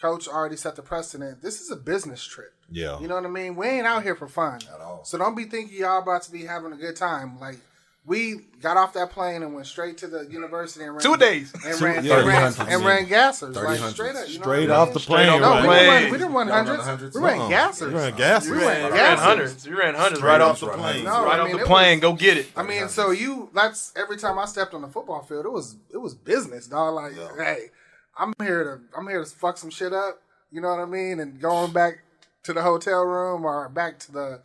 Coach already set the precedent. This is a business trip. Yeah. You know what I mean? We ain't out here for fun. At all. So don't be thinking y'all about to be having a good time. Like, we got off that plane and went straight to the university and ran 2 days. and Two- ran, yeah, and ran, 30 and ran gassers. 30 Like hundreds. straight up. You know Straight what I off mean? the plane. off the No, plane. we didn't run Y'all run hundreds. hundreds? We ran Uh-uh. gassers. You ran gassers. We ran You ran gassers. hundreds. You ran hundreds Straight right up off the run plane. hundreds. No, right I off mean, the it plane. was- Go get it. I mean, so that's every time I stepped on the football field, it was business, dog. Like, hey, I'm here to fuck some shit up. You know what I mean? And going back to the hotel room or back to the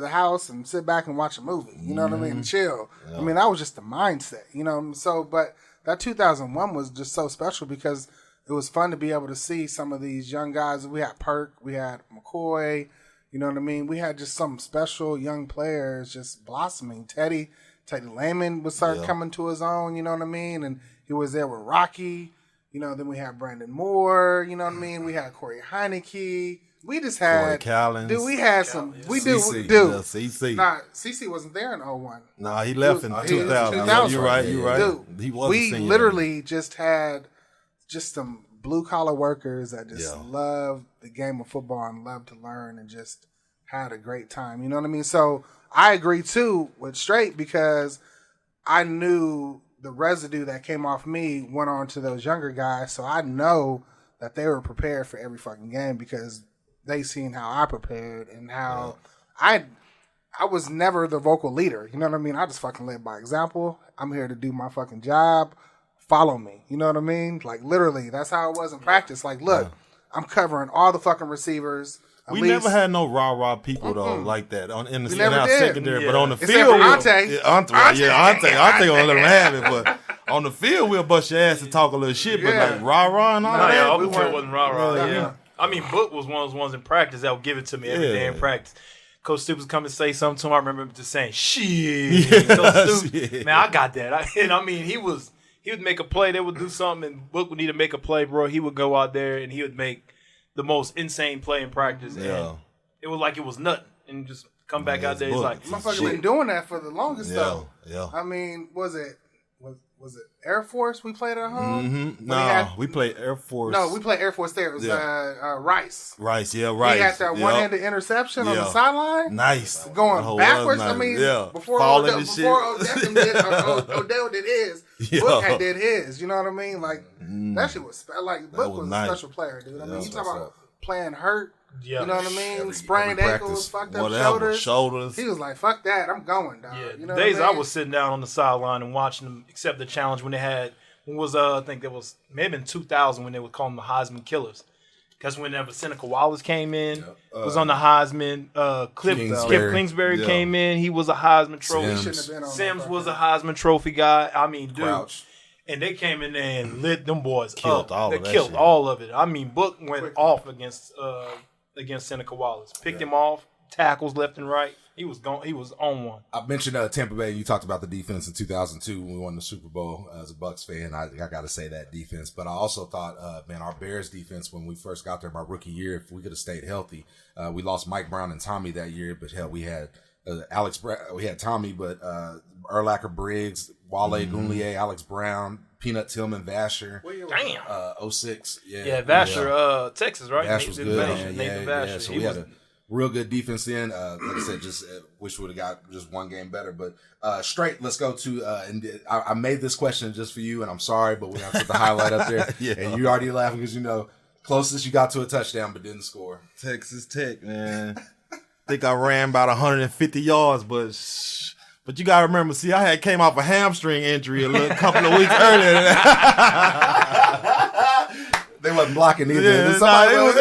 house and sit back and watch a movie. You know what I mean? And chill. I mean, that was just the mindset. You know. So, but that 2001 was just so special because it was fun to be able to see some of these young guys. We had Perk, we had McCoy. You know what I mean? We had just some special young players just blossoming. Teddy Lehman would start coming to his own. You know what I mean? And he was there with Rocky. You know, then we had Brandon Moore. You know what I mean? We had Corey Heineke. We just had Corey Callins. Dude, we had some. We CC. dude. Yeah, CC. Nah, CC wasn't there in 01. Nah, he left in He was 2000. 2000. You're right. Dude, He was we literally just had just some blue collar workers that just loved the game of football and loved to learn and just had a great time. You know what I mean? So I agree too with Strait because I knew the residue that came off me went on to those younger guys. So I know that they were prepared for every fucking game because they seen how I prepared and how I was never the vocal leader. You know what I mean? I just fucking led by example. I'm here to do my fucking job. Follow me. You know what I mean? Like literally, that's how it was in practice. Like, look, I'm covering all the fucking receivers. We never had no rah-rah people though like that in never our did. secondary, but on the Except field, for Ante. Ante gonna let him have it. But on the field, we'll bust your ass and talk a little shit. But Yeah. like rah-rah and all Nah, that, yeah, we off the field wasn't rah-rah. Yeah. I mean, Book was one of those ones in practice that would give it to me every day in practice. Coach Stoops would come and say something to him. I remember him just saying, shit. Coach Stoops, man, I got that. I mean, he would make a play. They would do something, and Book would need to make a play, bro. He would go out there, and he would make the most insane play in practice. Yeah. And it was like it was nothing. And just come back out there, he's Book. like, Motherfucker Shit. been doing that for the longest though. Yeah. I mean, was it Air Force we played at home? Mm-hmm. Nah, we played Air Force. No, we played Air Force there. It was Rice. Rice. Yeah, He Rice. had that one-handed interception on the sideline. Nice. Going That whole backwards. was I mean, nice. before Falling Odell, and shit. Odell did his, Yeah. Book had did his. You know what I mean? Like that shit was like Book was nice. a special player, dude. I mean, you That's talk what's about up. playing hurt. yeah. You know what I mean? Every Sprained practice, ankles, fucked up Whatever. shoulders. He was like, "Fuck that, I'm going, dog." Yeah, You know days what I mean? was sitting down on the sideline and watching them accept the challenge when they had, I think that was maybe in 2000 when they would call them the Heisman Killers. Because whenever Seneca Wallace came in, was on the Heisman. Kip Kingsbury Yeah. came in. He was a Heisman Trophy. Sims. Shouldn't have been on Sims that was a fucking- Heisman Trophy guy. I mean, dude. Crouch. And they came in there and lit them boys Killed up. all They of that killed shit. all of it. I mean, Book went off against Seneca Wallace. Picked him off, tackles left and right. He was gone. He was on one. I mentioned Tampa Bay. You talked about the defense in 2002 when we won the Super Bowl. As a Bucs fan, I got to say that defense. But I also thought, man, our Bears defense when we first got there my rookie year, if we could have stayed healthy, we lost Mike Brown and Tommy that year. But hell, we had we had Tommy, but Urlacher Briggs, Wale Goonlier, Alex Brown, Peanut Tillman, Vasher. Damn. 06. Yeah, Vasher, Texas, right? Vash was good, man. Nathan Yeah. Vasher. So He we was- had a real good defense then. Like I said, just wish we would have got just one game better. But Strait, let's go to. And I made this question just for you, and I'm sorry, but we have to put the highlight up there. Yeah. And you already laughing because closest you got to a touchdown, but didn't score. Texas Tech, man. I think I ran about 150 yards, but you gotta remember, see, I came off a hamstring injury a couple of weeks earlier. They wasn't blocking either. Yeah, Then somebody it was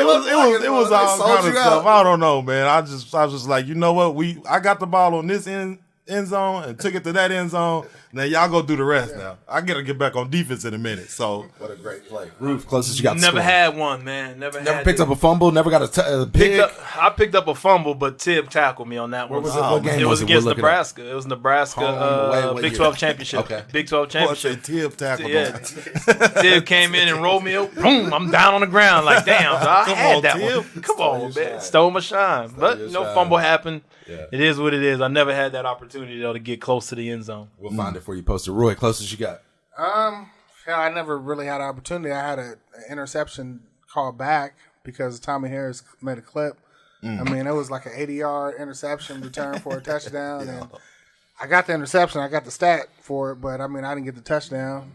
they all sold kind of you stuff. out. I don't know, man. I was just like, you know what? I got the ball on this end zone and took it to that end zone. Now y'all go do the rest. Now I gotta get back on defense in a minute. So What a great play, Roof. Closest you got. To Never score. had one, man. Never picked up a fumble. Never got a pick. I picked up a fumble, but Tib tackled me on that one. was it? What game It was was it? against We're looking Nebraska. It was Nebraska Home, away, what Big year? 12 championship. Okay. Big 12 championship. Tib tackled Yeah, him. Tib came in and rolled me up. Boom! I'm down on the ground. Like, damn, I Come had on, that Tib. one. Come Stole on, your man. shine. Stole my shine. But your no shine. fumble happened. Yeah. It is what it is. I never had that opportunity though to get close to the end zone. We'll find it for you. Posted. Roy, closest you got. Hell, I never really had an opportunity. I had an interception called back because Tommy Harris made a clip. I mean, it was like an 80-yard interception return for a touchdown, and I got the interception. I got the stat for it, but I mean, I didn't get the touchdown.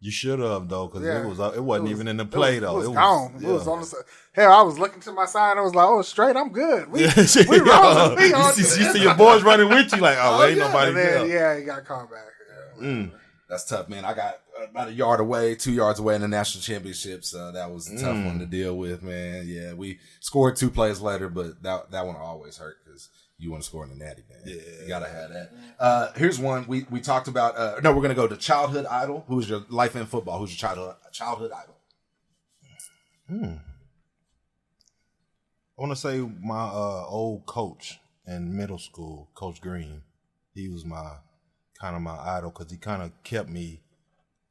You should have though, because it wasn't even in the play though. It was gone. It was on the side. Hell, I was looking to my side. And I was like, "Oh, straight, I'm good. We rolling. You see your boys running with you, like, oh, ain't nobody there. there. He got called back. That's tough, man. I got about 2 yards away in the national championships. That was a tough one to deal with, man. Yeah, we scored 2 plays later, but that one always hurt because you want to score in the natty, man. Yeah, you gotta have that. Here's one we talked about. No, we're gonna go to childhood idol. Who's your life in football? Who's your childhood idol? I want to say my old coach in middle school, Coach Green. He was my idol because he kind of kept me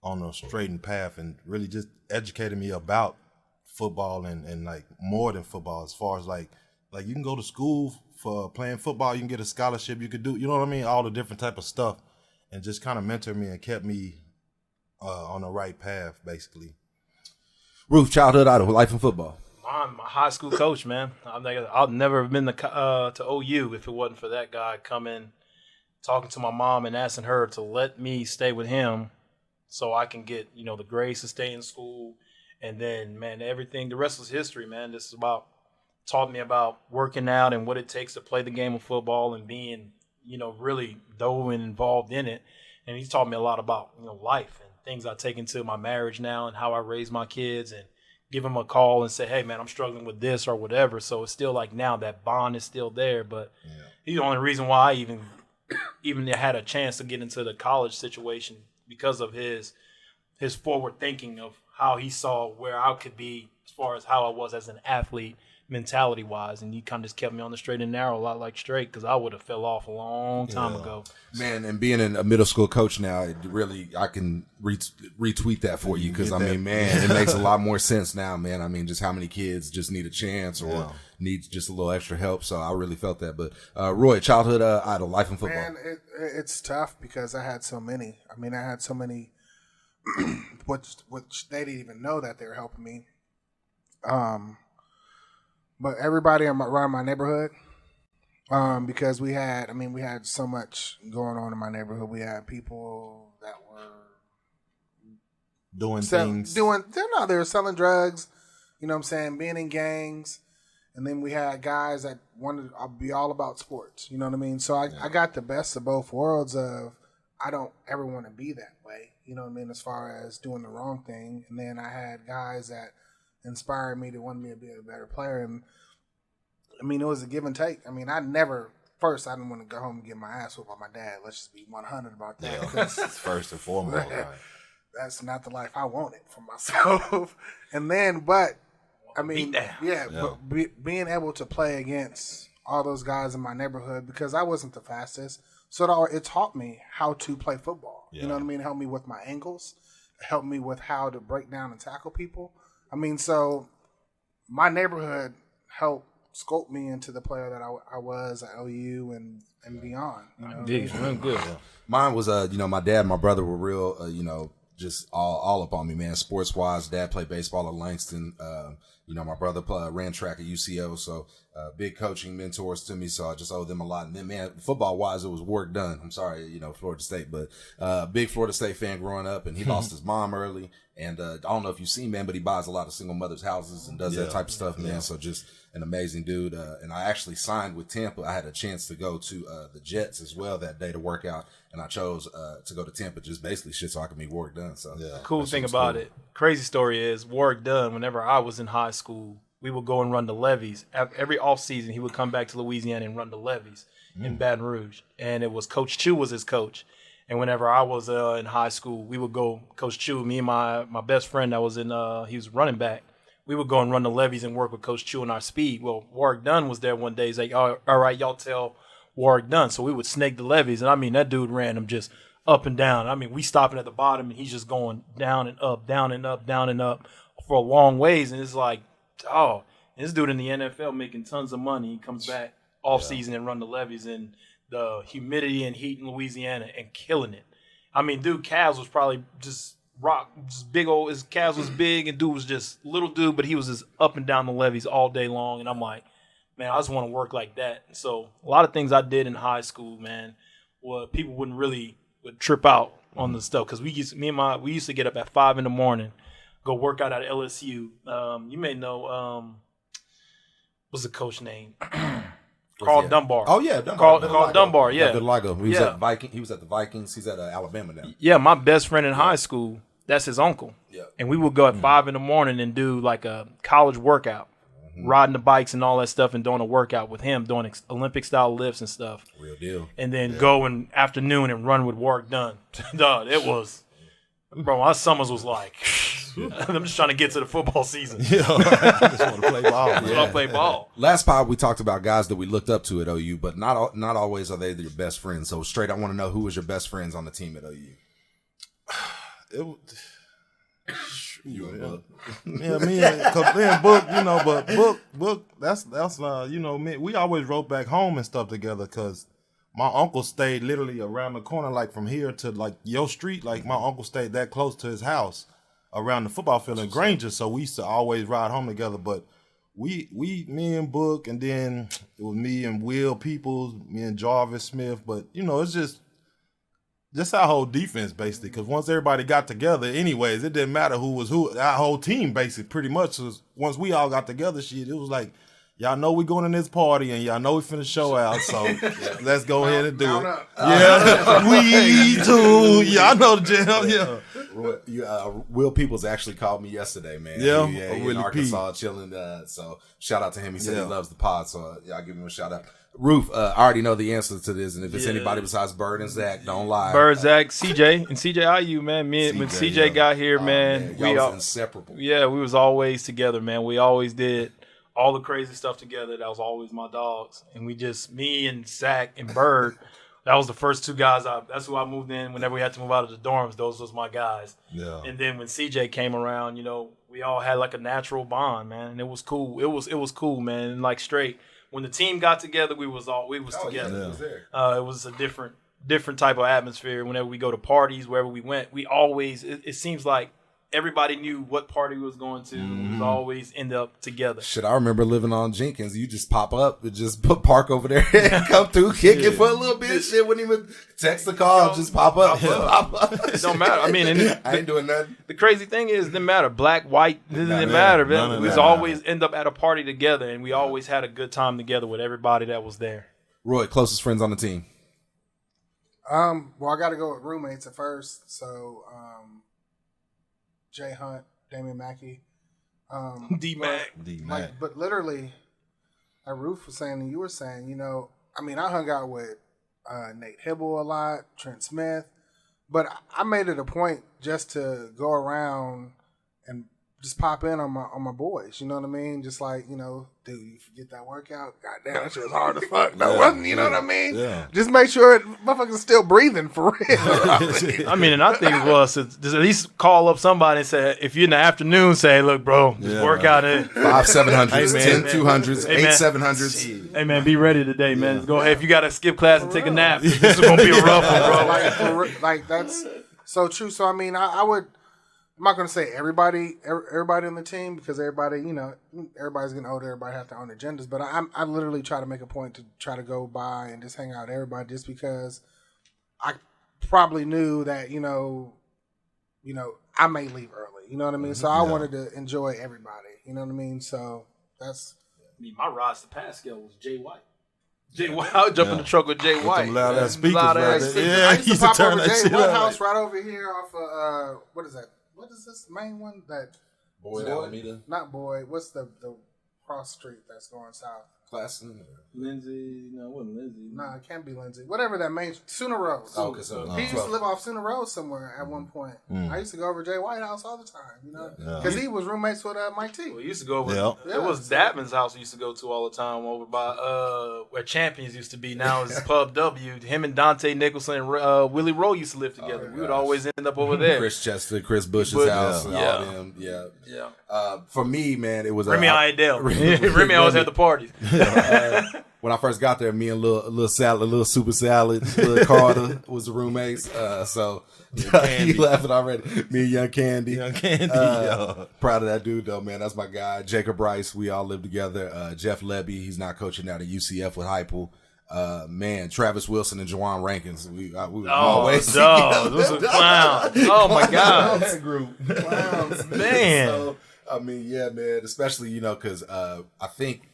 on a straightened path and really just educated me about football and like more than football, as far as like you can go to school for playing football, you can get a scholarship, you could do, you know what I mean, all the different type of stuff, and just kind of mentored me and kept me on the right path, basically. Roof, childhood idol, life in football. My high school coach, man. I'll never have been to OU if it wasn't for that guy coming, talking to my mom and asking her to let me stay with him so I can get, the grades to stay in school. And then, man, everything, the rest was history, man. This is taught me about working out and what it takes to play the game of football and being, really dove and involved in it. And he's taught me a lot about, life and things I take into my marriage now and how I raise my kids, and give him a call and say, hey, man, I'm struggling with this or whatever. So it's still like now that bond is still there. But he's the only reason why I even had a chance to get into the college situation, because of his forward thinking of how he saw where I could be as far as how I was as an athlete mentality wise, and he kind of just kept me on the straight and narrow, a lot like Strait, because I would have fell off a long time ago. Man, and being a middle school coach now, it really, I can retweet that for you, because I mean, man, it makes a lot more sense now, man. I mean, just how many kids just need a chance or need just a little extra help. So I really felt that. But Roy, childhood idol, life in football. Man, it's tough because I had so many. I mean, I had so many, which they didn't even know that they were helping me. But everybody around my neighborhood, because we had so much going on in my neighborhood. We had people that were doing things. They were selling drugs, you know what I'm saying, being in gangs. And then we had guys that wanted to be all about sports, you know what I mean? So I got the best of both worlds of, I don't ever want to be that way, you know what I mean, as far as doing the wrong thing. And then I had guys that inspired me to want me to be a better player. And I mean, it was a give and take. I mean, I didn't want to go home and get my ass whooped by my dad. Let's just be 100 about that. First and foremost. Right. That's not the life I wanted for myself. And then, but I mean, but being able to play against all those guys in my neighborhood, because I wasn't the fastest. So it taught me how to play football. Yeah. You know what I mean? It helped me with my ankles. It helped me with how to break down and tackle people. I mean, so my neighborhood helped sculpt me into the player that I was at OU and beyond. Good. Mine was, my dad and my brother were real, just all up on me, man. Sports wise, dad played baseball at Langston. My brother ran track at UCO, so big coaching mentors to me. So I just owe them a lot. And then, man, football wise, it was work done. I'm sorry, Florida State, but big Florida State fan growing up, and he lost his mom early. And I don't know if you've seen, man, but he buys a lot of single mothers' houses and does that type of stuff, man. So just an amazing dude. And I actually signed with Tampa. I had a chance to go to the Jets as well that day to work out, and I chose to go to Tampa just basically so I could be work done. So cool thing about it, crazy story is, work done, whenever I was in high school, we would go and run the levees. Every off season, he would come back to Louisiana and run the levees in Baton Rouge. And it was Coach Chu was his coach. And whenever I was in high school, we would go, Coach Chu, me and my best friend that was he was running back, we would go and run the levees and work with Coach Chu on our speed. Well, Warwick Dunn was there one day. He's like, all right, y'all tell Warwick Dunn. So we would snake the levees. And I mean, that dude ran them just up and down. I mean, we stopping at the bottom and he's just going down and up, down and up, down and up for a long ways. And it's like, this dude in the NFL making tons of money. He comes back off season and run the levees in the humidity and heat in Louisiana and killing it. I mean, dude, Cavs was probably just rock, just big old. His calves was big, and dude was just little dude, but he was just up and down the levees all day long. And I'm like, man, I just want to work like that. So a lot of things I did in high school, man, people would trip out on the stuff because we used to get up at 5 a.m, go work out at LSU. You may know what's the coach name? Carl Dunbar. Oh yeah, Carl Dunbar. Yeah, Vitiligo. He was at Viking. He was at the Vikings. He's at Alabama now. Yeah, my best friend in high school, that's his uncle. Yeah, and we would go at 5 a.m. and do like a college workout, riding the bikes and all that stuff, and doing a workout with him, doing Olympic style lifts and stuff. Real deal. And then go in afternoon and run with work done. Dog, it was, bro. My summers was like. I'm just trying to get to the football season. Yeah, I just want to play ball. I want to play ball. Last pod we talked about guys that we looked up to at OU, but not always are they your best friends. So Strait, I want to know who was your best friends on the team at OU. You and Book. Yeah, me and Book, but Book, that's me. We always rode back home and stuff together because my uncle stayed literally around the corner, like from here to like your street. Like my uncle stayed that close to his house around the football field in Granger, so we used to always ride home together. But me and Book, and then it was me and Will Peoples, me and Jarvis Smith. But it's just our whole defense basically. Because once everybody got together, anyways, it didn't matter who was who. Our whole team basically pretty much was. Once we all got together, it was like, y'all know we going in this party and y'all know we finna show out, so let's go ahead and do it. Yeah, we too. Y'all know the jam. Yeah. Will Peoples actually called me yesterday, man. Yeah, he in Arkansas chilling. So shout out to him. He said he loves the pod, so I'll give him a shout out. Roof, I already know the answer to this, and if it's anybody besides Bird and Zach, don't lie. Bird, Zach, CJ, and CJ IU, man. When CJ got here, man, we was inseparable. Yeah, we was always together, man. We always did all the crazy stuff together. That was always my dogs, and me and Zach and Bird. That was the first two guys. That's who I moved in. Whenever we had to move out of the dorms, those was my guys. Yeah. And then when CJ came around, we all had like a natural bond, man. And it was cool. It was cool, man. And like Strait, when the team got together, we was together. Yeah. It was a different type of atmosphere. Whenever we go to parties, wherever we went, we always. It seems like everybody knew what party we was going to. We was always end up together. Shit, I remember living on Jenkins. You just pop up and just put park over there and come through, kick it for a little bit. Shit, wouldn't even text the call, just pop up. It don't matter. I mean, I ain't doing nothing. The crazy thing is, it didn't matter. Black, white, it didn't matter. We was always end up at a party together, and we always had a good time together with everybody that was there. Roy, closest friends on the team? Well, I got to go with roommates at first. So, Jay Hunt, Damian Mackey, D-Mac. But literally, like Rufus was saying and you were saying, I hung out with Nate Hibble a lot, Trent Smith, but I made it a point just to go around and just pop in on my boys. You know what I mean? Just like, dude, you forget that workout? Goddamn, that shit was hard as fuck. No, wasn't. You know what I mean? Yeah. Just make sure motherfuckers still breathing for real. I mean, and I think it was to just at least call up somebody and say, if you're in the afternoon, say, look, bro, just work out it. 5 700s, 10 200s, 8 700s. Hey, man, be ready today, man. Yeah. Go ahead. If you got to skip class and take a nap, this is going to be a rough one, bro. Like, that's so true. So, I mean, I would. I'm not going to say everybody on the team because everybody, everybody's getting older. Everybody have their own agendas. But I literally try to make a point to try to go by and just hang out with everybody just because I probably knew that, I may leave early. You know what I mean? So I wanted to enjoy everybody. You know what I mean? So that's. I mean, my rise to pass scale was Jay White. Jay White, I would jump in the truck with Jay White. Loud ass speakers. Yeah, I used to pop over Jay White house right over here off of, what is that? What is this main one that? Boyd, Alameda? Not Boyd. What's the cross street that's going south? Classen? Lindsay? No, it wasn't Lindsay. No, it can't be Lindsay. Whatever that main Sooner Rose. Oh, okay, so he used to live off Sooner Rose somewhere at one point. I used to go over Jay White house all the time, because he was roommates with Mike T. Well, he used to go over. It was Davin's house we used to go to all the time over by where Champions used to be. Now it's Pub W. Him and Dante Nicholson and Willie Rowe used to live together. We would always end up over there. Chris Chester, Chris Bush's house, and all them. Yeah. For me, man, it was Remy Idell. Remy always had the parties. when I first got there, me and little super salad, little Carter was the roommates. So he laughing already. Me and Young Candy. Proud of that dude though, man. That's my guy. Jacob Rice, we all live together. Jeff Lebby, he's not coaching out at UCF with Heupel. Man, Travis Wilson and Juwan Rankins. We always those are clowns. Oh my God, that group, clowns, man. So, I mean, yeah, man. Especially because I think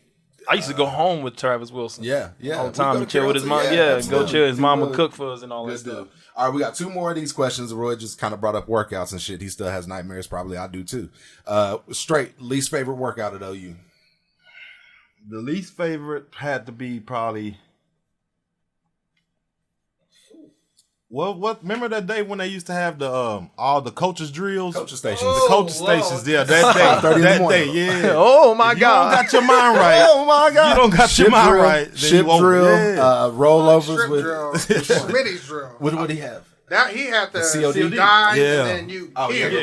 I used to go home with Travis Wilson. Yeah, all the time to chill with his mom. Yeah, go chill. His mom would cook for us and all that stuff. All right, we got 2 more of these questions. Roy just kind of brought up workouts and shit. He still has nightmares. Probably I do too. Straight, least favorite workout at OU. The least favorite had to be probably. Well, remember that day when they used to have the all the coaches drills, coaches stations, the coaches stations. Yeah, that day, yeah. Oh my God, you don't got your mind right. Oh my God, you don't got your mind right. Ship drill, rollovers with Schmitty's drill. What did he have? That he had the COD, and then you COD. Yeah.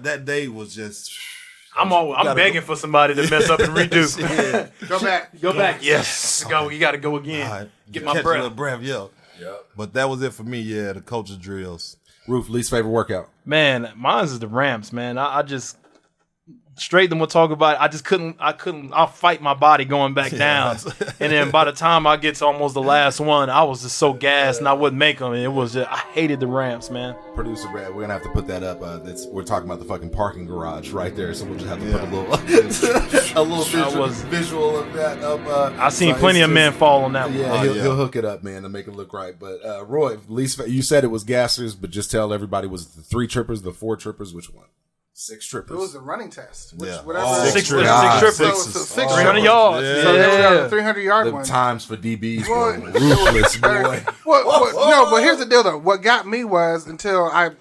That day was just. I'm begging for somebody to mess up and redo. Go back. Yes, go. You got to go again. Right. Get Catch my a breath. little breath, yeah. But that was it for me. Yeah, the coaches drills. Roof, least favorite workout. Man, mine is the ramps. Man, I just straight them. We'll talk about it. I just couldn't. I'll fight my body going back down, and then by the time I get to almost the last one, I was just so gassed and I wouldn't make them. And it was just, I hated the ramps, man. Producer Brad, we're gonna have to put that up. We're talking about the fucking parking garage right there, so we'll just have to put a little visual of that up. I've seen plenty of men fall on that one. Yeah, he'll hook it up, man, to make it look right. But Roy, you said it was gassers, but just tell everybody, was it the 3 trippers, the 4 trippers, which one? 6 trippers. It was a running test. Whatever. 6 trippers. So 300 yards. So they were 300-yard the one. times for DBs were ruthless, boy. No, but here's the deal, though. What got me was until I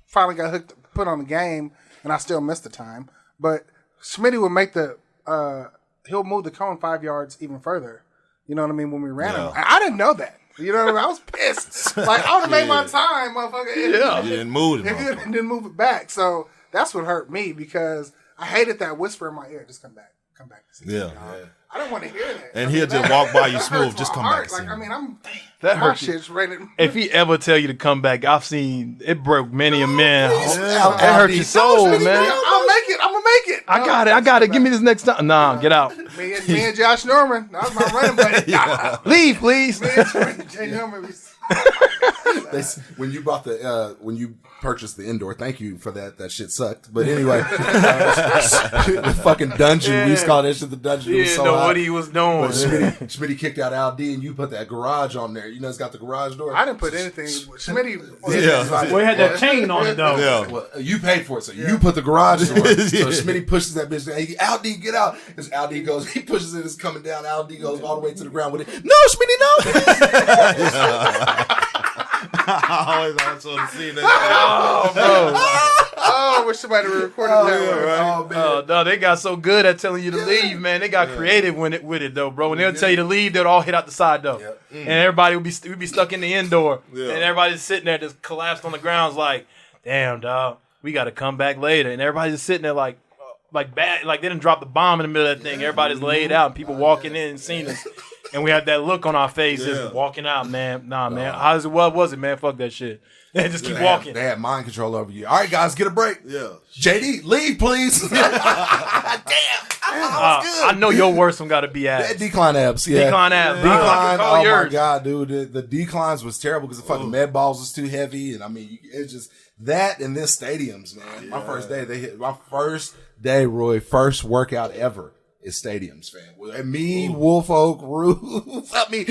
finally got put on the game, and I still missed the time. But Schmitty would make he'll move the cone 5 yards even further. You know what I mean? When we ran him. I didn't know that. You know what I mean? I was pissed. Like, I would have made my time, motherfucker. You didn't move it. And didn't move it back. So that's what hurt me because I hated that whisper in my ear. Just come back. Come back. I don't want to hear that. And he'll just walk by you smooth. Just come back. Like, I mean, that my hurts. shit's ready. If he ever tell you to come back, I've seen it broke many a man. It hurt your No, soul, Schmitty, man. I'll make it. I'm gonna make it. I got it. Give me this next time. Nah, get out. Me and Josh Norman. That was my running buddy. Leave, please. Me and Jay Norman. When you bought when you purchased the indoor, thank you for that. That shit sucked. But anyway, the fucking dungeon. We used to call that shit the dungeon. He didn't know what he was doing. Schmitty kicked out Al D, and you put that garage on there. You know, it's got the garage door. I didn't put anything. Schmitty. We had that chain on it though. Yeah. Well, you paid for it, so you put the garage door. So Schmitty pushes that bitch down. Hey, Al D, get out. As Al D goes, he pushes it. It's coming down. Al D goes all the way to the ground with it. No, Schmitty, no. I always want to see that. I wish somebody would recorded that. Right? Oh, man. No, they got so good at telling you to leave, man. They got creative with it though, bro. When they'll tell you to leave, they'll all hit out the side though, and everybody would be stuck in the indoor, and everybody's sitting there just collapsed on the ground, like, damn, dog, we got to come back later, and everybody's just sitting there like bad, like they didn't drop the bomb in the middle of that thing. Everybody's laid out, and people walking in and seeing us. And we had that look on our faces walking out, man. Nah, man. What was it, man? Fuck that shit. And just keep walking. They had mind control over you. All right, guys, get a break. Yeah. JD, leave, please. Damn. I know your worst one got to be abs. Decline abs. Yeah. Decline abs. Decline. Oh, yours. my God, dude. The declines was terrible because the fucking med balls was too heavy. And, I mean, it's just that and then stadiums, man. My first day, Roy, first workout ever. Is stadiums, fam. And me, Wolf Oak, Roof. Tommy.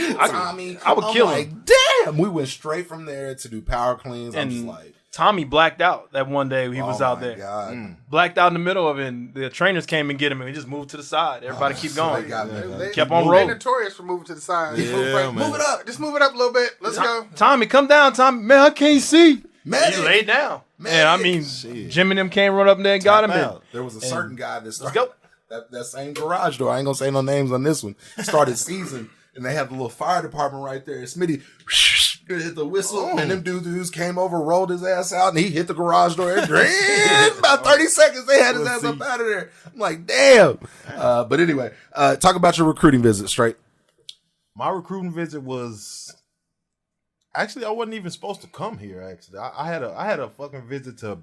I would kill him. Damn, we went straight from there to do power cleans. I'm just like, Tommy blacked out that one day he was out there. God. Blacked out in the middle of it, and the trainers came and get him, and he just moved to the side. Everybody keep going. They kept on They're rolling. notorious for moving to the side. Yeah, move it up. Just move it up a little bit. Let's go. Tommy, come down, Tommy. Man, I can't see. Medic. He laid down. Man, I mean, Jim and them came run up there and got him in. There was a certain guy that started. Let's go. That same garage door. I ain't gonna say no names on this one. Started season, and they have the little fire department right there. And Smitty hit the whistle, and them dudes came over, rolled his ass out, and he hit the garage door. And about 30 seconds, they had his ass up out of there. I'm like, damn. But anyway, talk about your recruiting visit, Strait. My recruiting visit was actually, I wasn't even supposed to come here. Actually, I had a fucking visit to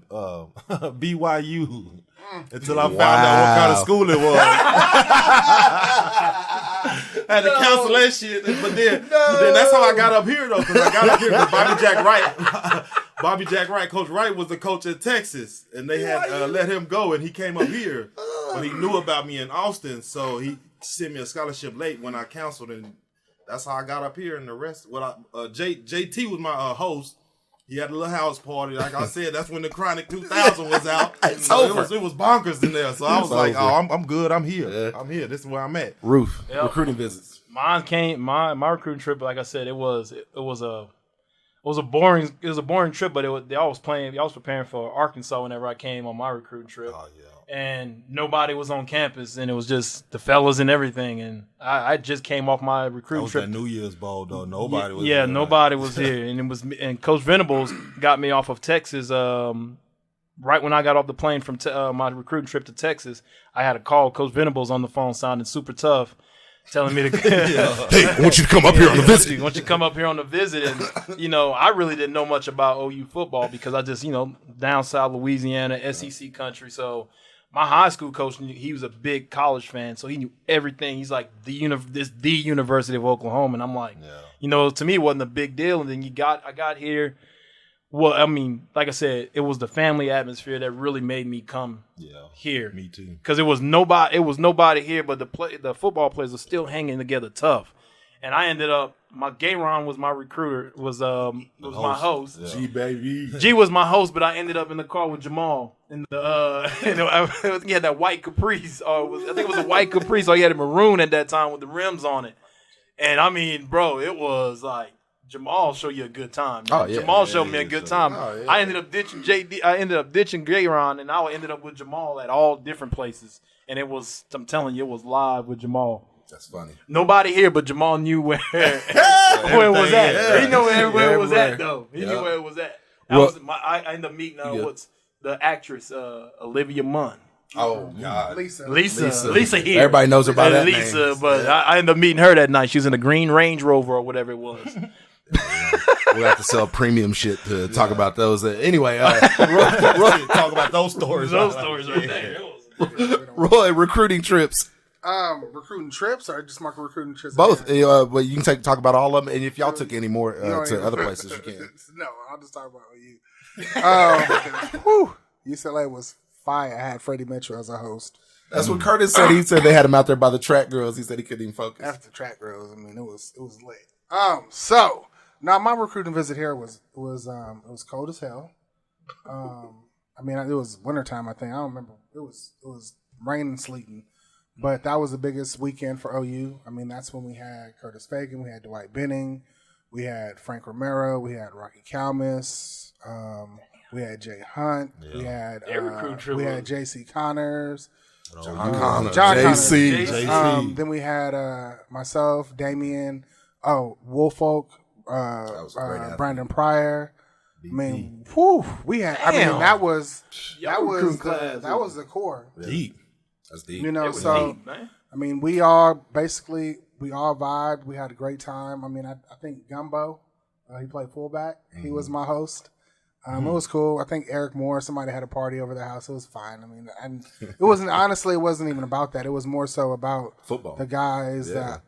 BYU until I found out what kind of school it was. I had to cancel that shit, but then that's how I got up here though. Because I got up here because Bobby Jack Wright, Coach Wright was the coach at Texas, and they had let him go, and he came up here, but he knew about me in Austin, so he sent me a scholarship late when I canceled, and that's how I got up here. And the rest, JT was my host. He had a little house party. Like I said, that's when the Chronic 2000 was out. It was bonkers in there. So I was like, oh, I'm good. I'm here. Yeah. I'm here. This is where I'm at. Roof, recruiting visits. Mine came. My recruiting trip, like I said, it was a boring trip. But y'all was preparing for Arkansas whenever I came on my recruiting trip. Oh yeah. And nobody was on campus, and it was just the fellas and everything. And I just came off my recruiting trip. That New Year's Bowl though. Nobody was. Yeah, nobody was here, and Coach Venables got me off of Texas. Right when I got off the plane from my recruiting trip to Texas, I had a call. Coach Venables on the phone, sounding super tough, telling me to hey, I want you to come up here on the visit. I want you to come up here on the visit. And, I really didn't know much about OU football because I just, down south Louisiana, SEC country. So my high school coach, he was a big college fan, so he knew everything. He's like, the University of Oklahoma. And I'm like, to me, it wasn't a big deal. And then I got here. Well, I mean, like I said, it was the family atmosphere that really made me come here. Me too. Because it was nobody here, but the football players were still hanging together tough. And I ended up, my Gayron was my recruiter, was my host. Yeah. G baby. G was my host, but I ended up in the car with Jamal. And he had that white Caprice, I think it was a white Caprice, or he had a maroon at that time with the rims on it. And I mean, bro, it was like, Jamal show you a good time. Man. Oh, yeah. Jamal showed me a good time. Oh, yeah. I ended up ditching JD. I ended up ditching Gayron, and I ended up with Jamal at all different places. And I'm telling you, it was live with Jamal. That's funny. Nobody here, but Jamal knew where it was at. Yeah. He knew where it was at, though. He knew where it was at. I ended up meeting the actress Olivia Munn. Oh God, Lisa here. Everybody knows about that Lisa, name. but I ended up meeting her that night. She was in a green Range Rover or whatever it was. We'll have to sell premium shit to talk about those. Anyway, talk about those stories. Those stories right there. Roy, recruiting trips. Recruiting trips or just market recruiting trips? Both. But you can talk about all of them, and if y'all took any more to other places, you can. No, I'll just talk about OU. UCLA was fire. I had Freddie Mitchell as a host. That's what Curtis said. He said they had him out there by the track girls. He said he couldn't even focus. After the track girls, I mean, it was lit. So now my recruiting visit here was cold as hell. I mean, it was wintertime, I think. I don't remember. It was raining and sleeting. But that was the biggest weekend for OU. I mean, that's when we had Curtis Fagan, we had Dwight Benning, we had Frank Romero, we had Rocky Kalmus, we had Jay Hunt, we had J.C. Connors, John Connors, JC. Then we had myself, Damian, Woolfolk, Brandon Pryor. I mean, we had. I mean, that was the core. Deep. That's deep. So deep, man. I mean, we all vibed. We had a great time. I mean, I think Gumbo, he played fullback. Mm-hmm. He was my host. It was cool. I think Eric Moore, somebody had a party over their house. It was fine. I mean, and it wasn't even about that. It was more so about football. The guys that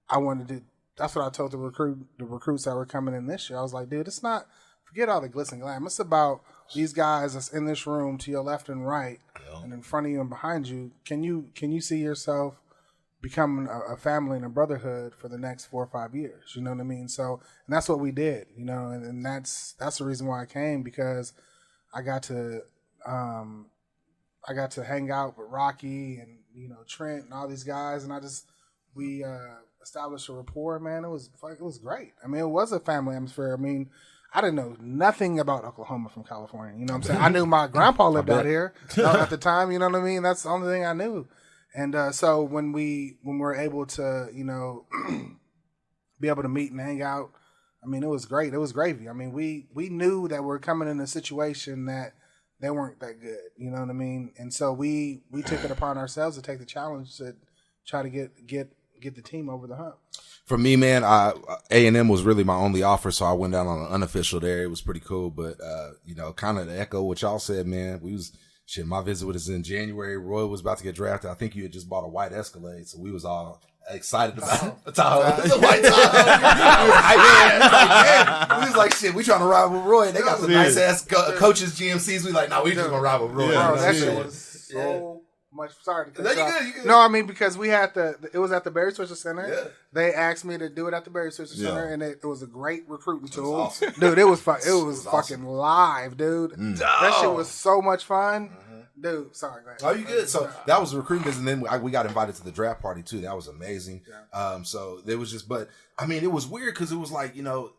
I wanted to. That's what I told the recruits that were coming in this year. I was like, dude, it's not. Forget all the glitz and glam. It's about these guys that's in this room to your left and right, and in front of you and behind you. Can you see yourself becoming a family and a brotherhood for the next 4 or 5 years? You know what I mean? So, and that's what we did. And that's the reason why I came, because I got to hang out with Rocky and Trent and all these guys, and we established a rapport. Man, it was great. I mean, it was a family atmosphere. I mean, I didn't know nothing about Oklahoma from California. You know what I'm saying? I knew my grandpa lived out here at the time. You know what I mean? That's the only thing I knew. And so when we were able to, be able to meet and hang out, I mean, it was great. It was gravy. I mean, we knew that we're coming in a situation that they weren't that good. You know what I mean? And so we took it upon ourselves to take the challenge to try to get the team over the hump. For me, man, A&M was really my only offer, so I went down on an unofficial there. It was pretty cool, but kind of to echo what y'all said, man. My visit was in January. Roy was about to get drafted. I think you had just bought a white Escalade, so we was all excited about a Tahoe. The white Tahoe. We was like, shit, we trying to ride with Roy. They got the nice ass coaches GMCs. We like, we just gonna ride with Roy. Bro, that shit was so much. Sorry to cut you off. No, I mean, because we had it was at the Barry Switzer Center. Yeah. They asked me to do it at the Barry Switzer Center, and it was a great recruiting tool. Awesome. Dude, it was fun. It was fucking live, dude. That shit was so much fun. Dude, sorry, go ahead. Oh, you good? So that was the recruiting business, and then we got invited to the draft party too. That was amazing. Yeah. So it was just, but I mean, it was weird because it was like,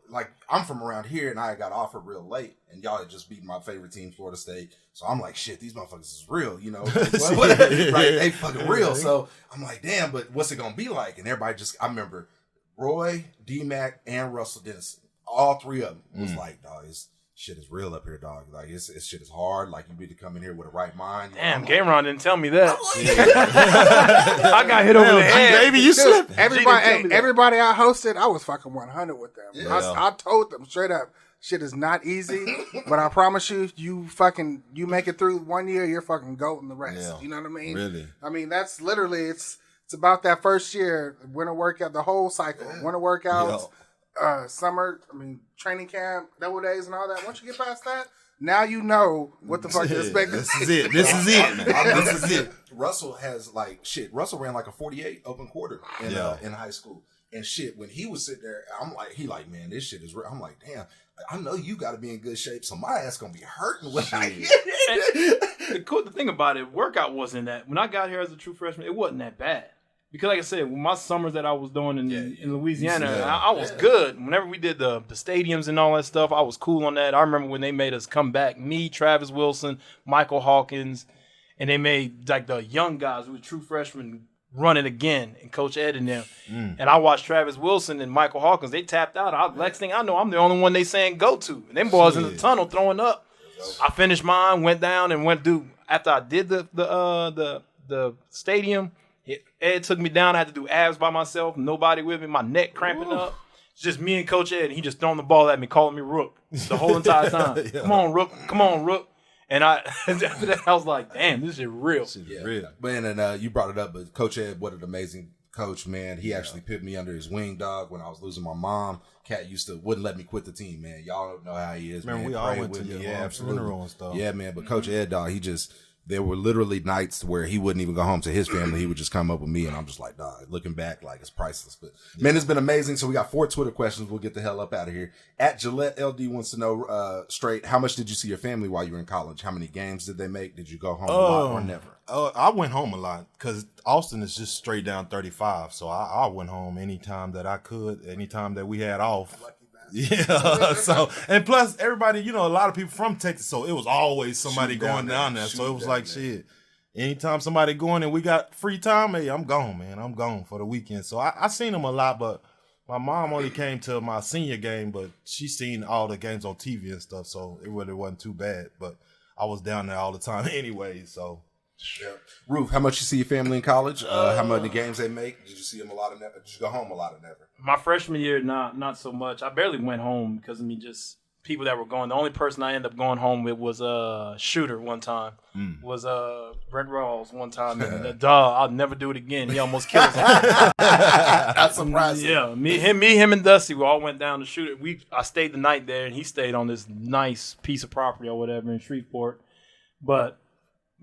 like I'm from around here, and I got offered real late, and y'all had just beaten my favorite team, Florida State. So I'm like, shit, these motherfuckers is real, right? They fucking real. So I'm like, damn, but what's it gonna be like? And everybody I remember Roy, D-Mac, and Russell Dennison, all three of them was like, dog, shit is real up here, dog. Like it's shit is hard. Like you need to come in here with a right mind. Damn, Gameron didn't tell me that. I got hit over the head, baby. You slipped. Everybody I hosted, I was fucking 100 with them. Yeah. I told them straight up, shit is not easy, but I promise you, you make it through 1 year, you're fucking golden the rest. Yeah. You know what I mean? Really? I mean, that's literally it's about that first year, winter workout, the whole cycle, winter workouts. Summer, training camp, double days and all that. Once you get past that, now you know what the fuck to expect. This is it. This is it. This is it. Russell has Russell ran like a 48 open quarter in high school. And shit, when he was sitting there, man, this shit is real. I'm like, damn, I know you got to be in good shape, so my ass gonna be hurting when I get it. The thing about it, workout wasn't that. When I got here as a true freshman, it wasn't that bad. Because like I said, with my summers that I was doing in Louisiana, I was good. Whenever we did the stadiums and all that stuff, I was cool on that. I remember when they made us come back, me, Travis Wilson, Michael Hawkins, and they made like the young guys who were true freshmen run it again, and Coach Ed and them. And I watched Travis Wilson and Michael Hawkins. They tapped out. Next thing I know, I'm the only one they saying go to. And them boys in the tunnel throwing up. I finished mine, went down, and after I did the stadium, Ed took me down. I had to do abs by myself. Nobody with me. My neck cramping up. It's just me and Coach Ed. And he just throwing the ball at me, calling me Rook the whole entire time. Come on, Rook. Come on, Rook. And after that, I was like, damn, this is real. Real. Man, and you brought it up, but Coach Ed, what an amazing coach, man. He actually put me under his wing, dog, when I was losing my mom. Cat wouldn't let me quit the team, man. Y'all don't know how he is, man. We all went to your absolutely. And stuff. Yeah, man. But Coach Ed, dog, there were literally nights where he wouldn't even go home to his family. He would just come up with me, and I'm just like, dog, looking back, like, it's priceless. But, man, it's been amazing. So we got 4 Twitter questions. We'll get the hell up out of here. At Gillette LD wants to know, straight, how much did you see your family while you were in college? How many games did they make? Did you go home a lot or never? I went home a lot because Austin is just straight down 35. So I went home anytime that I could, anytime that we had off. Yeah. So, and plus everybody, a lot of people from Texas, so it was always somebody going down there. So it was like, shit, anytime somebody going and we got free time, hey, I'm gone, man. I'm gone for the weekend. So I seen them a lot, but my mom only came to my senior game, but she seen all the games on TV and stuff. So it really wasn't too bad, but I was down there all the time anyway. So. Yeah. Roof, how much you see your family in college? How many games they make? Did you see them a lot of never? Did you go home a lot of never? My freshman year, not so much. I barely went home because just people that were going. The only person I ended up going home with was Shooter one time. Was Brent Rawls one time. And I'll never do it again. He almost killed us. That's surprising. Yeah, me, him, and Dusty, we all went down to Shooter. I stayed the night there, and he stayed on this nice piece of property or whatever in Shreveport. But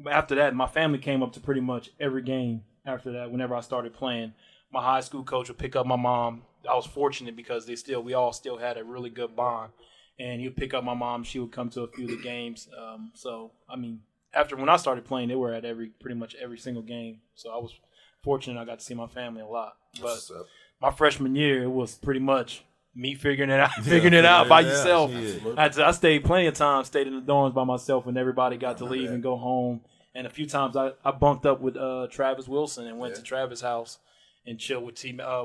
after that, my family came up to pretty much every game after that. Whenever I started playing, my high school coach would pick up my mom. I was fortunate because we all still had a really good bond. And he would pick up my mom. She would come to a few of the games. After when I started playing, they were at pretty much every single game. So I was fortunate I got to see my family a lot. But my freshman year, it was pretty much me figuring it out by yourself. I stayed plenty of times, stayed in the dorms by myself when everybody got to leave and go home. And a few times I bunked up with Travis Wilson and went to Travis' house and chill with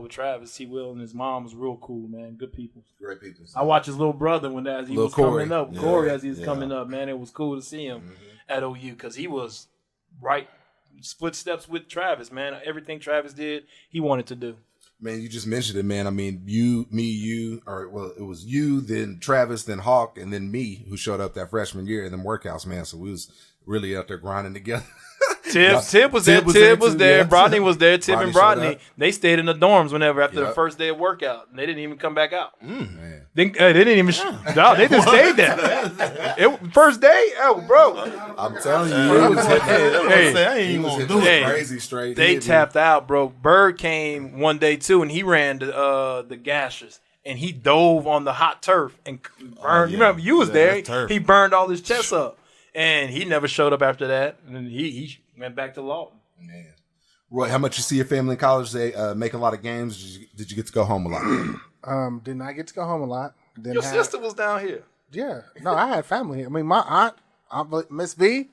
Travis. T. Will and his mom was real cool, man. Good people. Great people. I watched his little brother as he was Corey. coming up. Yeah. Corey as he was coming up, man. It was cool to see him at OU because he was right split steps with Travis, man. Everything Travis did, he wanted to do. Man, you just mentioned it, man. I mean, it was you, then Travis, then Hawk, and then me who showed up that freshman year in them workouts, man. So we was really out there grinding together. Tib was there. Tib was there. Yeah. Brodney was there. Tib and Brodney. They stayed in the dorms after the first day of workout. And they didn't even come back out. Man. They didn't even. No, they just stayed there. First day, bro. I'm telling you, it was I ain't even gonna do it. Crazy straight. They tapped out, bro. Bird came one day too, and he ran the gashes. And he dove on the hot turf and burned. You remember you was there. He burned all his chest up. And he never showed up after that. And he went back to Lawton. Man. Roy, how much you see your family in college? They make a lot of games. Did you get to go home a lot? Did not get to go home a lot. Your sister was down here. Yeah. No, I had family here. I mean, my aunt Miss V,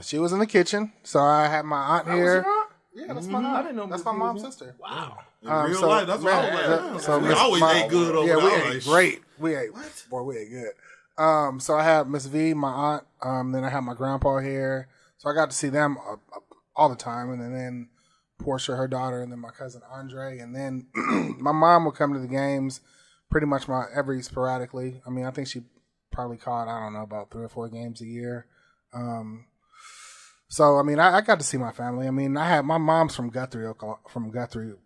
she was in the kitchen. So I had my aunt here. Yeah, that's my aunt. I didn't know that's my mom's sister. Wow. In real life, that's what I was like. We always ate good over there. Yeah, we ate great. We ate good. So I had Miss V, my aunt. Then I had my grandpa here. So I got to see them all the time. And then Portia, her daughter, and then my cousin Andre. And then my mom would come to the games pretty much sporadically. I mean, I think she probably caught, I don't know, about 3 or 4 games a year. So, I mean, I got to see my family. I mean, my mom's from Guthrie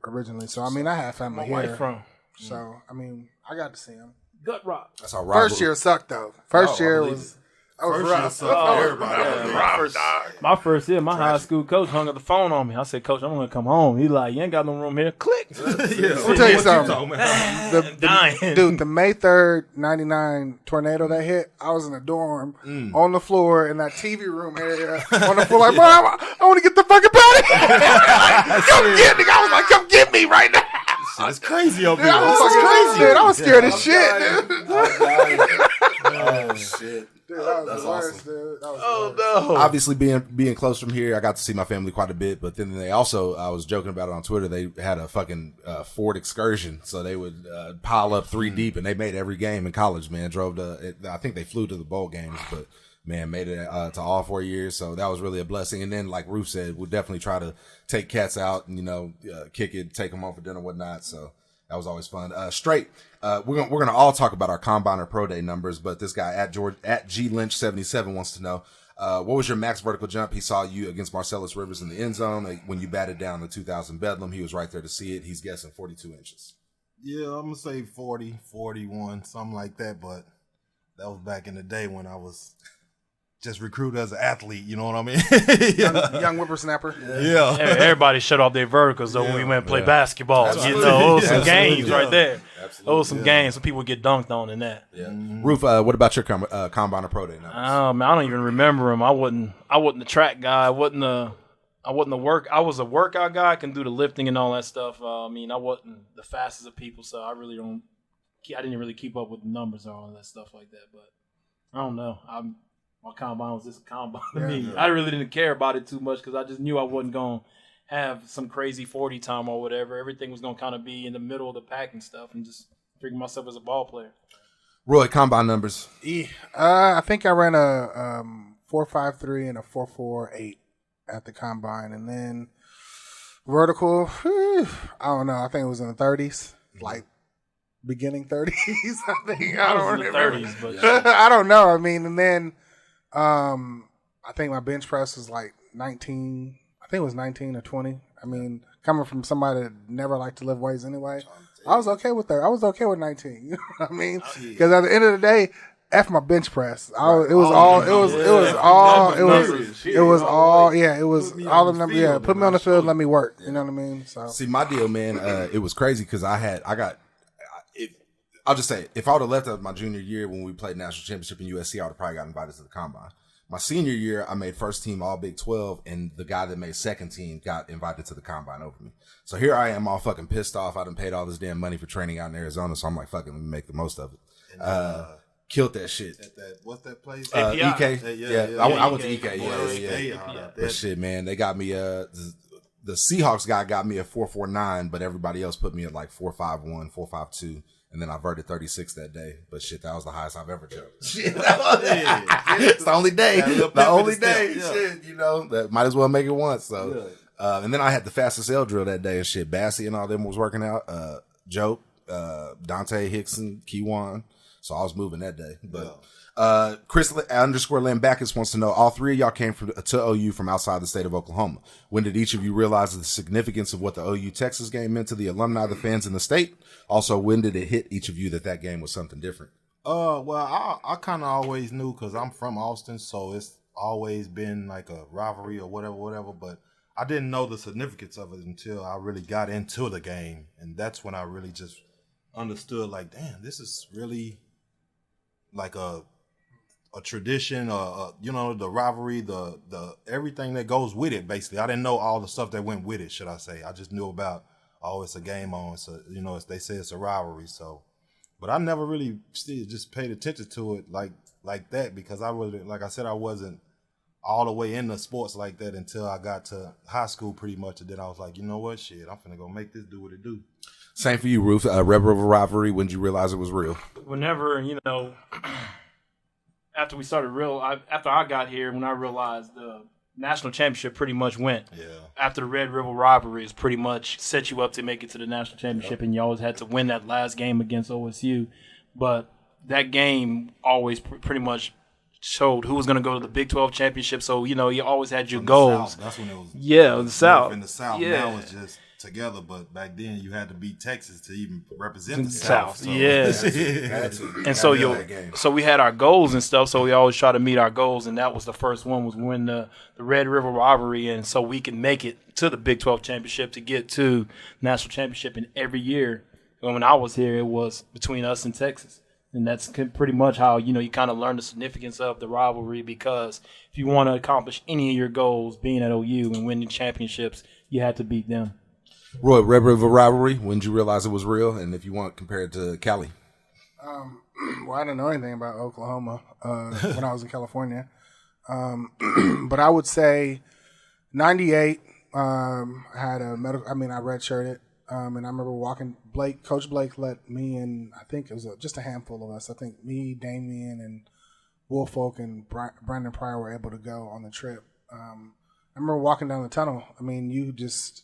originally. So, I mean, I had family here. My wife from. So, I mean, I got to see them. Gut rock. That's how First year sucked, though. First year was rough. My first year, my high school coach hung up the phone on me. I said, Coach, I'm going to come home. He like, you ain't got no room here. Click. Let me tell you something. The May 3rd, 99 tornado that hit, I was in a dorm on the floor in that TV room area on the floor like, Mom, I want to get the fucking body. Come get me. I was like, come get me right now. It's crazy up here. I was scared as shit, dude. Oh, shit. Dude, that was the worst, awesome. dude. That was no. Obviously, being close from here, I got to see my family quite a bit. But then they also, I was joking about it on Twitter, they had a fucking Ford excursion. So they would pile up 3 deep, and they made every game in college, man. I think they flew to the bowl games, but man, made it to all 4 years. So that was really a blessing. And then, like Ruf said, we'll definitely try to take cats out and, kick it, take them home for dinner, whatnot. So that was always fun. Straight, we're gonna all talk about our combine or pro day numbers, but this guy at G Lynch 77 wants to know what was your max vertical jump? He saw you against Marcellus Rivers in the end zone when you batted down the 2000 Bedlam. He was right there to see it. He's guessing 42 inches. Yeah, I'm gonna say 40, 41, something like that. But that was back in the day when I was just recruited as an athlete, you know what I mean? young whippersnapper. Yeah. Everybody shut off their verticals though when we went and play basketball. Absolutely. Those some games right there. Absolutely. Those some games some people get dunked on in that. Yeah. Ruf, what about your combine or pro day numbers? Man, I don't even remember them. I wasn't the track guy. I wasn't the work. I was a workout guy. I can do the lifting and all that stuff. I mean, I wasn't the fastest of people, so I didn't really keep up with the numbers or all that stuff like that. But I don't know. My combine was just a combine to me. Yeah. I really didn't care about it too much because I just knew I wasn't going to have some crazy 40 time or whatever. Everything was going to kind of be in the middle of the pack and stuff and just figure myself as a ball player. Roy, combine numbers. I think I ran a 4.53 and a 4.48 at the combine. And then vertical, I don't know. I think it was in the 30s, like beginning 30s. I think. I don't remember. 30s, but I don't know. I mean, and then I think my bench press was like 19. I think it was 19 or 20. I mean, coming from somebody that never liked to lift weights anyway, I was okay with that. I was okay with 19. You know what I mean? Because at the end of the day, F my bench press. It was all the numbers. Yeah, put me on the field, let me work. You know what I mean? So see, my deal, man, it was crazy because I'll just say, if I would have left out my junior year when we played national championship in USC, I would have probably got invited to the combine. My senior year, I made first team all Big 12, and the guy that made second team got invited to the combine over me. So here I am all fucking pissed off. I done paid all this damn money for training out in Arizona, so I'm like, fucking, let me make the most of it. Killed that shit. What's that place? EK. Yeah. I went to EK. Yeah. But shit, man, they got me the Seahawks guy got me at 4.49, but everybody else put me at like 4.51, 4.52. And then I verted 36 that day. But shit, that was the highest I've ever jumped. Shit, it's the only day. The only day. Shit, that might as well make it once. So, and then I had the fastest L drill that day and shit. Bassy and all them was working out. Joe, Dante Hickson, Keywan. So I was moving that day. But Chris _Lambakis wants to know, all three of y'all came to OU from outside the state of Oklahoma. When did each of you realize the significance of what the OU Texas game meant to the alumni, the fans, and the state? Also, when did it hit each of you that game was something different? Well, I kind of always knew because I'm from Austin, so it's always been like a rivalry or whatever. But I didn't know the significance of it until I really got into the game, and that's when I really just understood, like, damn, this is really like a tradition, the rivalry, the everything that goes with it. Basically, I didn't know all the stuff that went with it. Should I say? I just knew about, it's a game on, so they say it's a rivalry. So, but I never really just paid attention to it like that because I really, like I said, I wasn't all the way into sports like that until I got to high school, pretty much. And then I was like, you know what, shit, I'm finna go make this do what it do. Same for you, Rufus. Red River rivalry. When did you realize it was real? Whenever after we started after I got here, when I realized the national championship pretty much went. Yeah. After the Red River rivalries pretty much set you up to make it to the national championship, and you always had to win that last game against OSU. But that game always pretty much showed who was going to go to the Big 12 championship. So, you always had your goals. South, that's when it was. Yeah, the South. In the South. Yeah. Now it's just together, but back then you had to beat Texas to even represent the South. So. Yeah. And so we had our goals and stuff, so we always try to meet our goals, and that was the first one, was win the Red River rivalry, and so we can make it to the Big 12 championship to get to national championship. And every year, when I was here, it was between us and Texas. And that's pretty much how, you kind of learn the significance of the rivalry, because if you want to accomplish any of your goals being at OU and winning championships, you had to beat them. Roy, Red River rivalry, when did you realize it was real? And if you want, compare it to Cali. Well, I didn't know anything about Oklahoma when I was in California. But I would say 98, I had a medical, I redshirted. And I remember Coach Blake let me and I think it was just a handful of us. I think me, Damien, and Woolfolk and Brandon Pryor were able to go on the trip. I remember walking down the tunnel.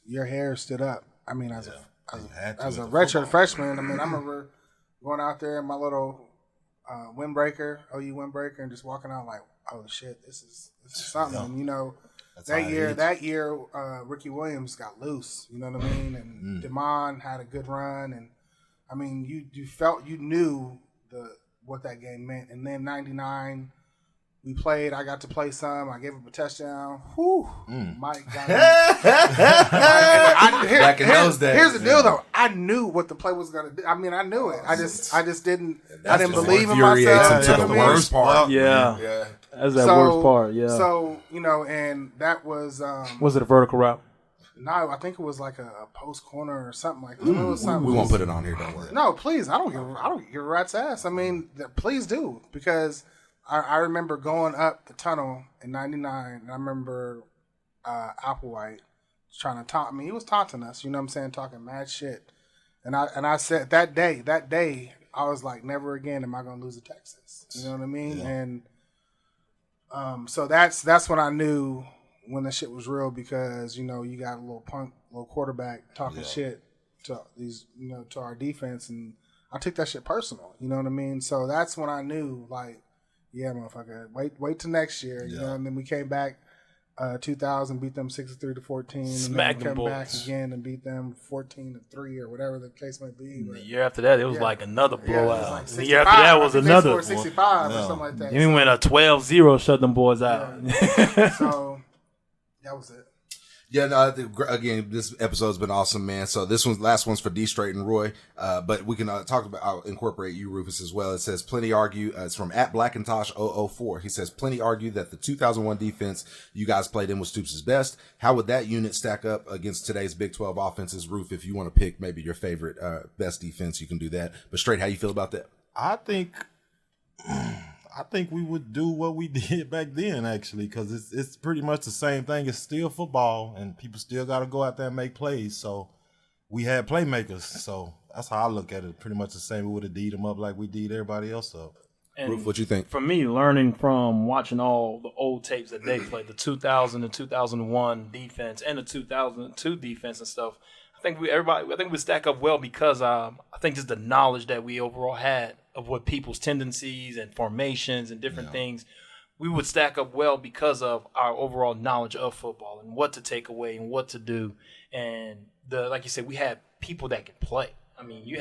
Your hair stood up. As a redshirt freshman, I remember going out there in my little windbreaker, OU windbreaker, and just walking out like, oh shit, this is something. Yeah. That year, Ricky Williams got loose. You know what I mean? And Demond had a good run, and you felt, you knew what that game meant. And then 99. We played. I got to play some. I gave up a touchdown. Whew. Mike got back in those days. Here's the deal, though. I knew what the play was going to do. I knew it. I just didn't. I didn't believe in myself. To the worst part. Yeah. That's that worst part. Yeah. So and that was. Was it a vertical route? No, I think it was like a post corner or something like that. It was something. We won't put it on here. Don't worry. No, please. I don't give a rat's ass. Please do, because I remember going up the tunnel in 99, and I remember Applewhite trying to taunt me. He was taunting us, you know what I'm saying, talking mad shit. And I said that day, I was like, never again am I going to lose to Texas. You know what I mean? Yeah. And so that's when I knew when the shit was real, because, you got a little quarterback talking shit to these, to our defense, and I took that shit personal. You know what I mean? So that's when I knew, like, yeah, motherfucker. Wait till next year. You know, and then we came back 2000, beat them 63-14. Smacked and then them we came boys. back again and beat them 14-3 or whatever the case might be. But the year after that, it was like another blowout. Like the year after that was another. 65 or something like that. Then we went a 12-0, shut them boys out. Yeah. So that was it. Yeah, no, again, this episode's been awesome, man. So last one's for D Strait and Roy. But we can talk about, I'll incorporate you, Rufus, as well. It says, plenty argue, it's from @Blackintosh004. He says, plenty argue that the 2001 defense you guys played in was Stoops' best. How would that unit stack up against today's Big 12 offenses? Ruf, if you want to pick maybe your favorite, best defense, you can do that. But Strait, how you feel about that? I think I think we would do what we did back then, actually, because it's pretty much the same thing. It's still football, and people still got to go out there and make plays. So we had playmakers. So that's how I look at it. Pretty much the same. We would have D'd them up like we D'd everybody else up. And Ruf, what you think? For me, learning from watching all the old tapes that they played, the 2000 and 2001 defense and the 2002 defense and stuff, I think we stack up well because I think just the knowledge that we overall had of what people's tendencies and formations and different things, we would stack up well because of our overall knowledge of football and what to take away and what to do. And like you said, we had people that can play. I mean, you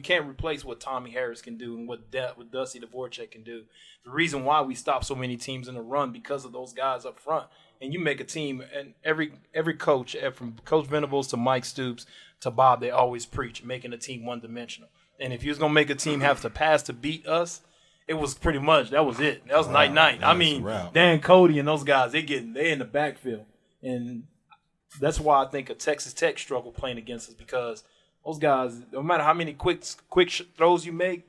can't replace what Tommy Harris can do and what Dusty Dvorak can do. The reason why we stop so many teams in the run because of those guys up front. And you make a team, and every coach, from Coach Venables to Mike Stoops to Bob, they always preach making a team one-dimensional. And if you was going to make a team have to pass to beat us, it was pretty much, that was it. That was night-night. I mean, Dan Cody and those guys, they in the backfield. And that's why I think a Texas Tech struggled playing against us because those guys, no matter how many quick throws you make,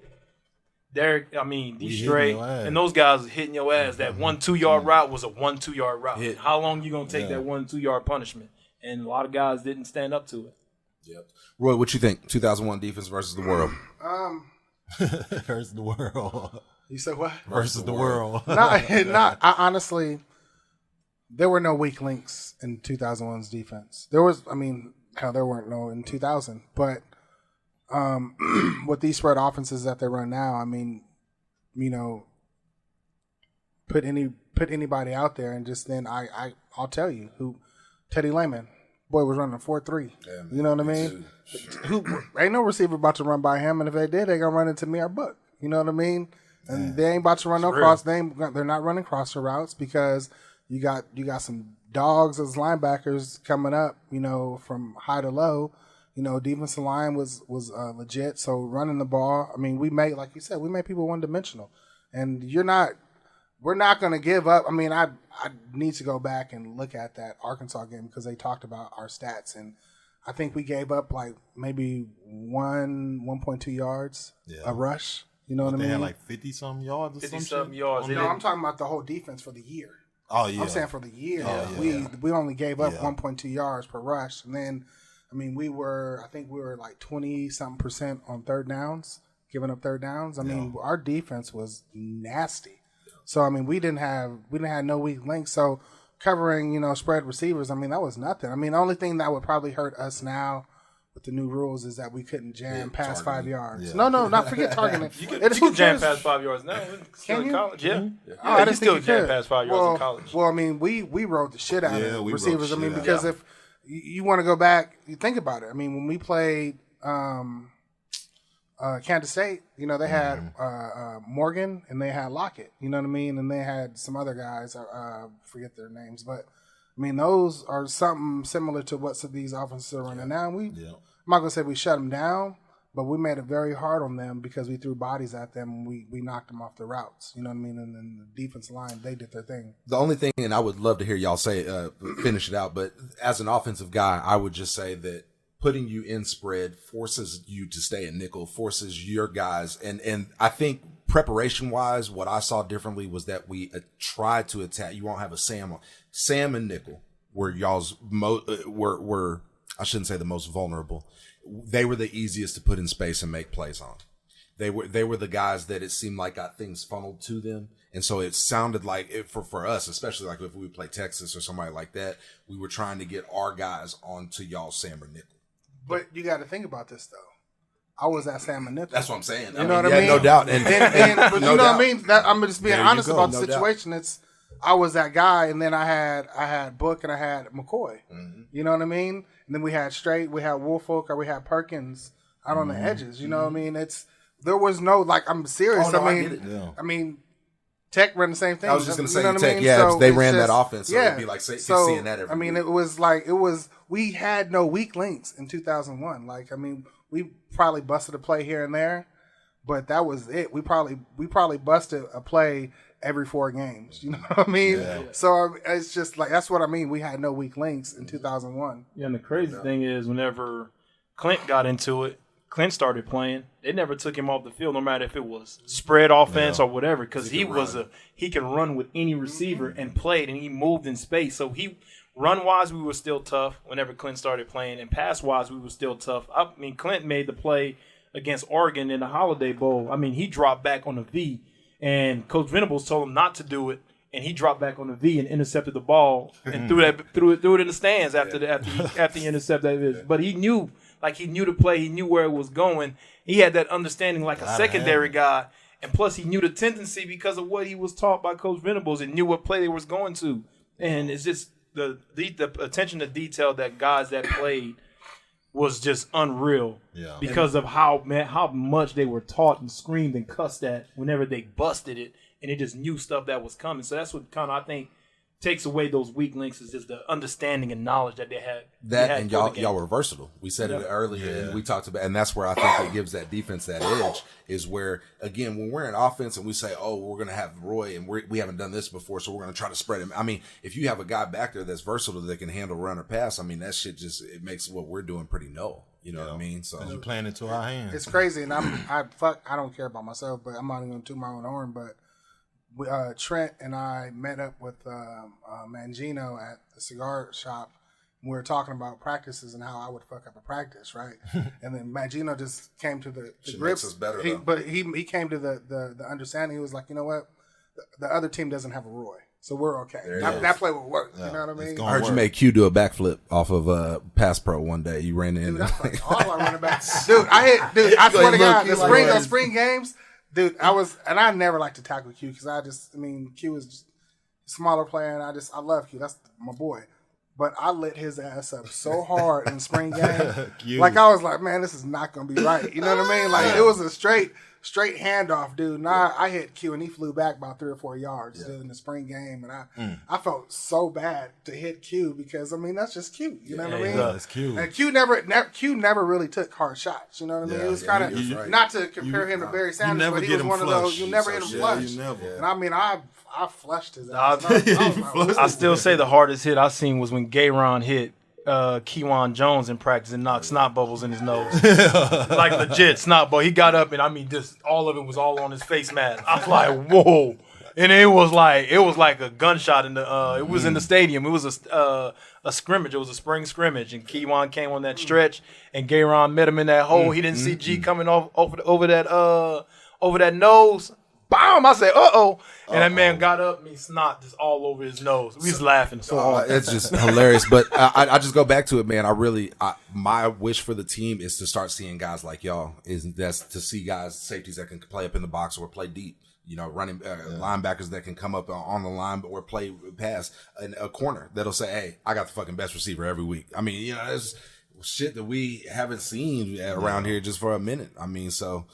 Derrick Strait, and those guys hitting your ass. That 1-2 yard route was a 1-2 yard route. Hit. How long you going to take that 1-2 yard punishment? And a lot of guys didn't stand up to it. Yep. Roy, what you think? 2001 defense versus the world. Versus the world. You said what? Versus the world. I honestly, there were no weak links in 2001's defense. There weren't no in 2000. But with these spread offenses that they run now, I mean, put anybody out there and just then I'll tell you who Teddy Lehman. Boy was running 4.3. You know what I mean? Ain't no receiver about to run by him, and if they did, they gonna run into me or Book. You know what I mean? And they ain't about to run no cross. They're not running crosser routes because you got some dogs as linebackers coming up. From high to low. Defensive line was legit. So running the ball, I mean, we made, like you said, we made people one dimensional, and we're not going to give up. I mean, I need to go back and look at that Arkansas game because they talked about our stats, and I think we gave up like maybe 1.2 yards a rush. You know what I mean? They had like 50-something yards or something. 50-something yards. No, I'm talking about the whole defense for the year. Oh, yeah. I'm saying for the year. We only gave up 1.2 yards per rush, and then, I mean, I think we were like 20-something% on third downs, giving up third downs. I mean, our defense was nasty. So, I mean, we didn't have no weak links. So, covering, spread receivers, I mean, that was nothing. I mean, the only thing that would probably hurt us now with the new rules is that we couldn't jam past 5 yards. Yeah. No, not forget targeting. You can jam past 5 yards now. Still in college, yeah. Oh, I didn't still think jam past 5 yards in college. Well, I mean, we rode the shit out of receivers. I mean, because if you want to go back, you think about it. I mean, when we played Kansas State, they had Morgan and they had Lockett, you know what I mean? And they had some other guys, forget their names, but I mean, those are something similar to what some of these offenses are running now. I'm not going to say we shut them down, but we made it very hard on them because we threw bodies at them and we knocked them off the routes, you know what I mean? And then the defensive line, they did their thing. The only thing, and I would love to hear y'all say, finish it out, but as an offensive guy, I would just say that putting you in spread forces you to stay in nickel, forces your guys. And I think preparation-wise, what I saw differently was that we tried to attack. You won't have a Sam and nickel were y'all's were I shouldn't say the most vulnerable. They were the easiest to put in space and make plays on. They were the guys that it seemed like got things funneled to them. And so it sounded like for us, especially like if we would play Texas or somebody like that, we were trying to get our guys onto y'all Sam or nickel. But you got to think about this, though. I was at Sam and nickel. That's what I'm saying. You know what I mean? No doubt. But you know what I mean? I'm just being honest about the situation. Doubt. I was that guy, and then I had Book and I had McCoy. Mm-hmm. You know what I mean? And then we had Strait, we had Woolfolk, or we had Perkins out on the edges. You know what I mean? There was no, like, I'm serious. Oh, no, I get it. I mean, Tech ran the same thing. I was just going to say, you know Tech, I mean? So they ran that offense, so it'd be like seeing that every week. week. It was, we had no weak links in 2001. Like, I mean, we probably busted a play here and there, but that was it. We probably busted a play every 4 games. You know what I mean? Yeah. So it's just like, that's what I mean. We had no weak links in 2001. Yeah, and the crazy thing is whenever Clint got into it, Clint started playing, they never took him off the field, no matter if it was spread offense or whatever, because he can run with any receiver and played, and he moved in space. So run-wise, we were still tough whenever Clint started playing, and pass-wise, we were still tough. I mean, Clint made the play against Oregon in the Holiday Bowl. I mean, he dropped back on the V, and Coach Venables told him not to do it, and he dropped back on the V and intercepted the ball and threw it in the stands after he intercepted that. But he knew the play, he knew where it was going. He had that understanding like a secondary guy, and plus he knew the tendency because of what he was taught by Coach Venables and knew what play they was going to. And it's just the attention to detail that guys that played was just unreal because of how much they were taught and screamed and cussed at whenever they busted it, and they just knew stuff that was coming. So that's what kind of, I think, takes away those weak links is just the understanding and knowledge that they had. And y'all were versattle. We said it earlier, and we talked about, and that's where I think it gives that defense that edge. Is where, again, when we're in offense and we say, "Oh, we're going to have Roy, and we haven't done this before, so we're going to try to spread him." I mean, if you have a guy back there that's versatile that can handle run or pass, I mean, that shit it makes what we're doing pretty null. You know what I mean? So you're playing into our hands. It's crazy, and I don't care about myself, but I'm not even going to toot my own horn, but. Trent and I met up with Mangino at the cigar shop. We were talking about practices and how I would fuck up a practice, right? And then Mangino just came to the grips. Makes us better, but he came to the understanding. He was like, you know what? The other team doesn't have a Roy, so we're okay. That play will work. You know what I mean? I heard you made Q do a backflip off of Pass Pro one day. You ran in. Dude, that's like all our running backs. I swear to God, the spring games. Dude, I never liked to tackle Q because Q is just a smaller player, and I love Q. That's my boy. But I lit his ass up so hard in the spring game. Like, I was like, man, this is not going to be right. You know what I mean? Like, it was a straight handoff, dude. Now I hit Q, and he flew back about 3 or 4 yards dude, in the spring game. And I felt so bad to hit Q because, I mean, that's just Q. You know what I mean? That's Q. And Q never really took hard shots. You know what I mean? It was kind of, not to compare him to Barry Sanders, but he was one of those, you never hit him flush. And I mean, I flushed his ass. I still say the hardest hit I seen was when Gayron hit Kewan Jones in practice and knocked snot bubbles in his nose. Like legit snot bubble. He got up and I mean just all of it was all on his face mask. I was like, whoa. And it was like a gunshot in the it was in the stadium. It was a scrimmage. It was a spring scrimmage, and Kewan came on that stretch, and Gayron met him in that hole. He didn't see G coming over that nose. Bam! I said, "Uh-oh!" And that man got up and snot just all over his nose. We was laughing so hard. It's just hilarious. But I just go back to it, man. My wish for the team is to start seeing guys like y'all. That's to see guys, safeties that can play up in the box or play deep. You know, running linebackers that can come up on the line or play pass, and a corner that'll say, "Hey, I got the fucking best receiver every week." I mean, you know, it's shit that we haven't seen around here just for a minute. I mean, so.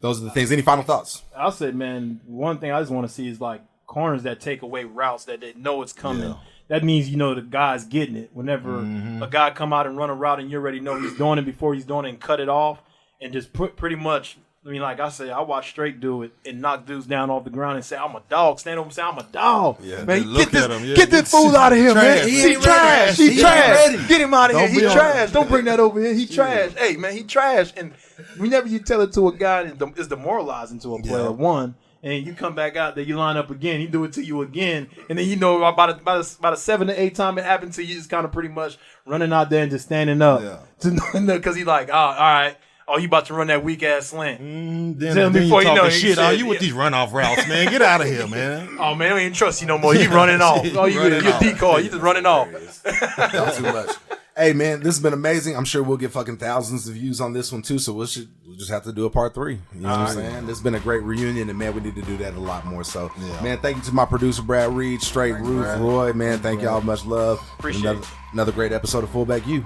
Those are the things. Any final thoughts? I'll say, man, one thing I just want to see is like corners that take away routes that they know it's coming. Yeah. That means, you know, the guy's getting it. Whenever a guy come out and run a route and you already know he's doing it before he's doing it and cut it off and just pretty much, I mean, like I say, I watch Strait do it and knock dudes down off the ground and say, "I'm a dog." Stand over and say, "I'm a dog." Yeah, man, get this fool out of here, man. He trash. He trash. Get him out of here. He trash. Don't bring that over here. He trash. Hey, man, he trash. And whenever you tell it to a guy, it's demoralizing to a player, one. And you come back out there, you line up again, he do it to you again. And then, you know, about a 7 to 8 time it happened to you, just kind of pretty much running out there and just standing up. Because he like, all right. Oh, you about to run that weak ass slant? Then before you know shit. Oh, you with these runoff routes, man? Get out of here, man. Oh man, I don't even trust you no more. You running off. Oh, you're a decoy. You just running off. Not too much. Hey man, this has been amazing. I'm sure we'll get fucking thousands of views on this one too. So we'll just have to do a part 3. You know what I'm saying? This has been a great reunion, and man, we need to do that a lot more. So man, thank you to my producer Brad Reed, Strait, Rufus, Roy. Man, thank y'all. Much love. Appreciate it. Another great episode of Fullback U.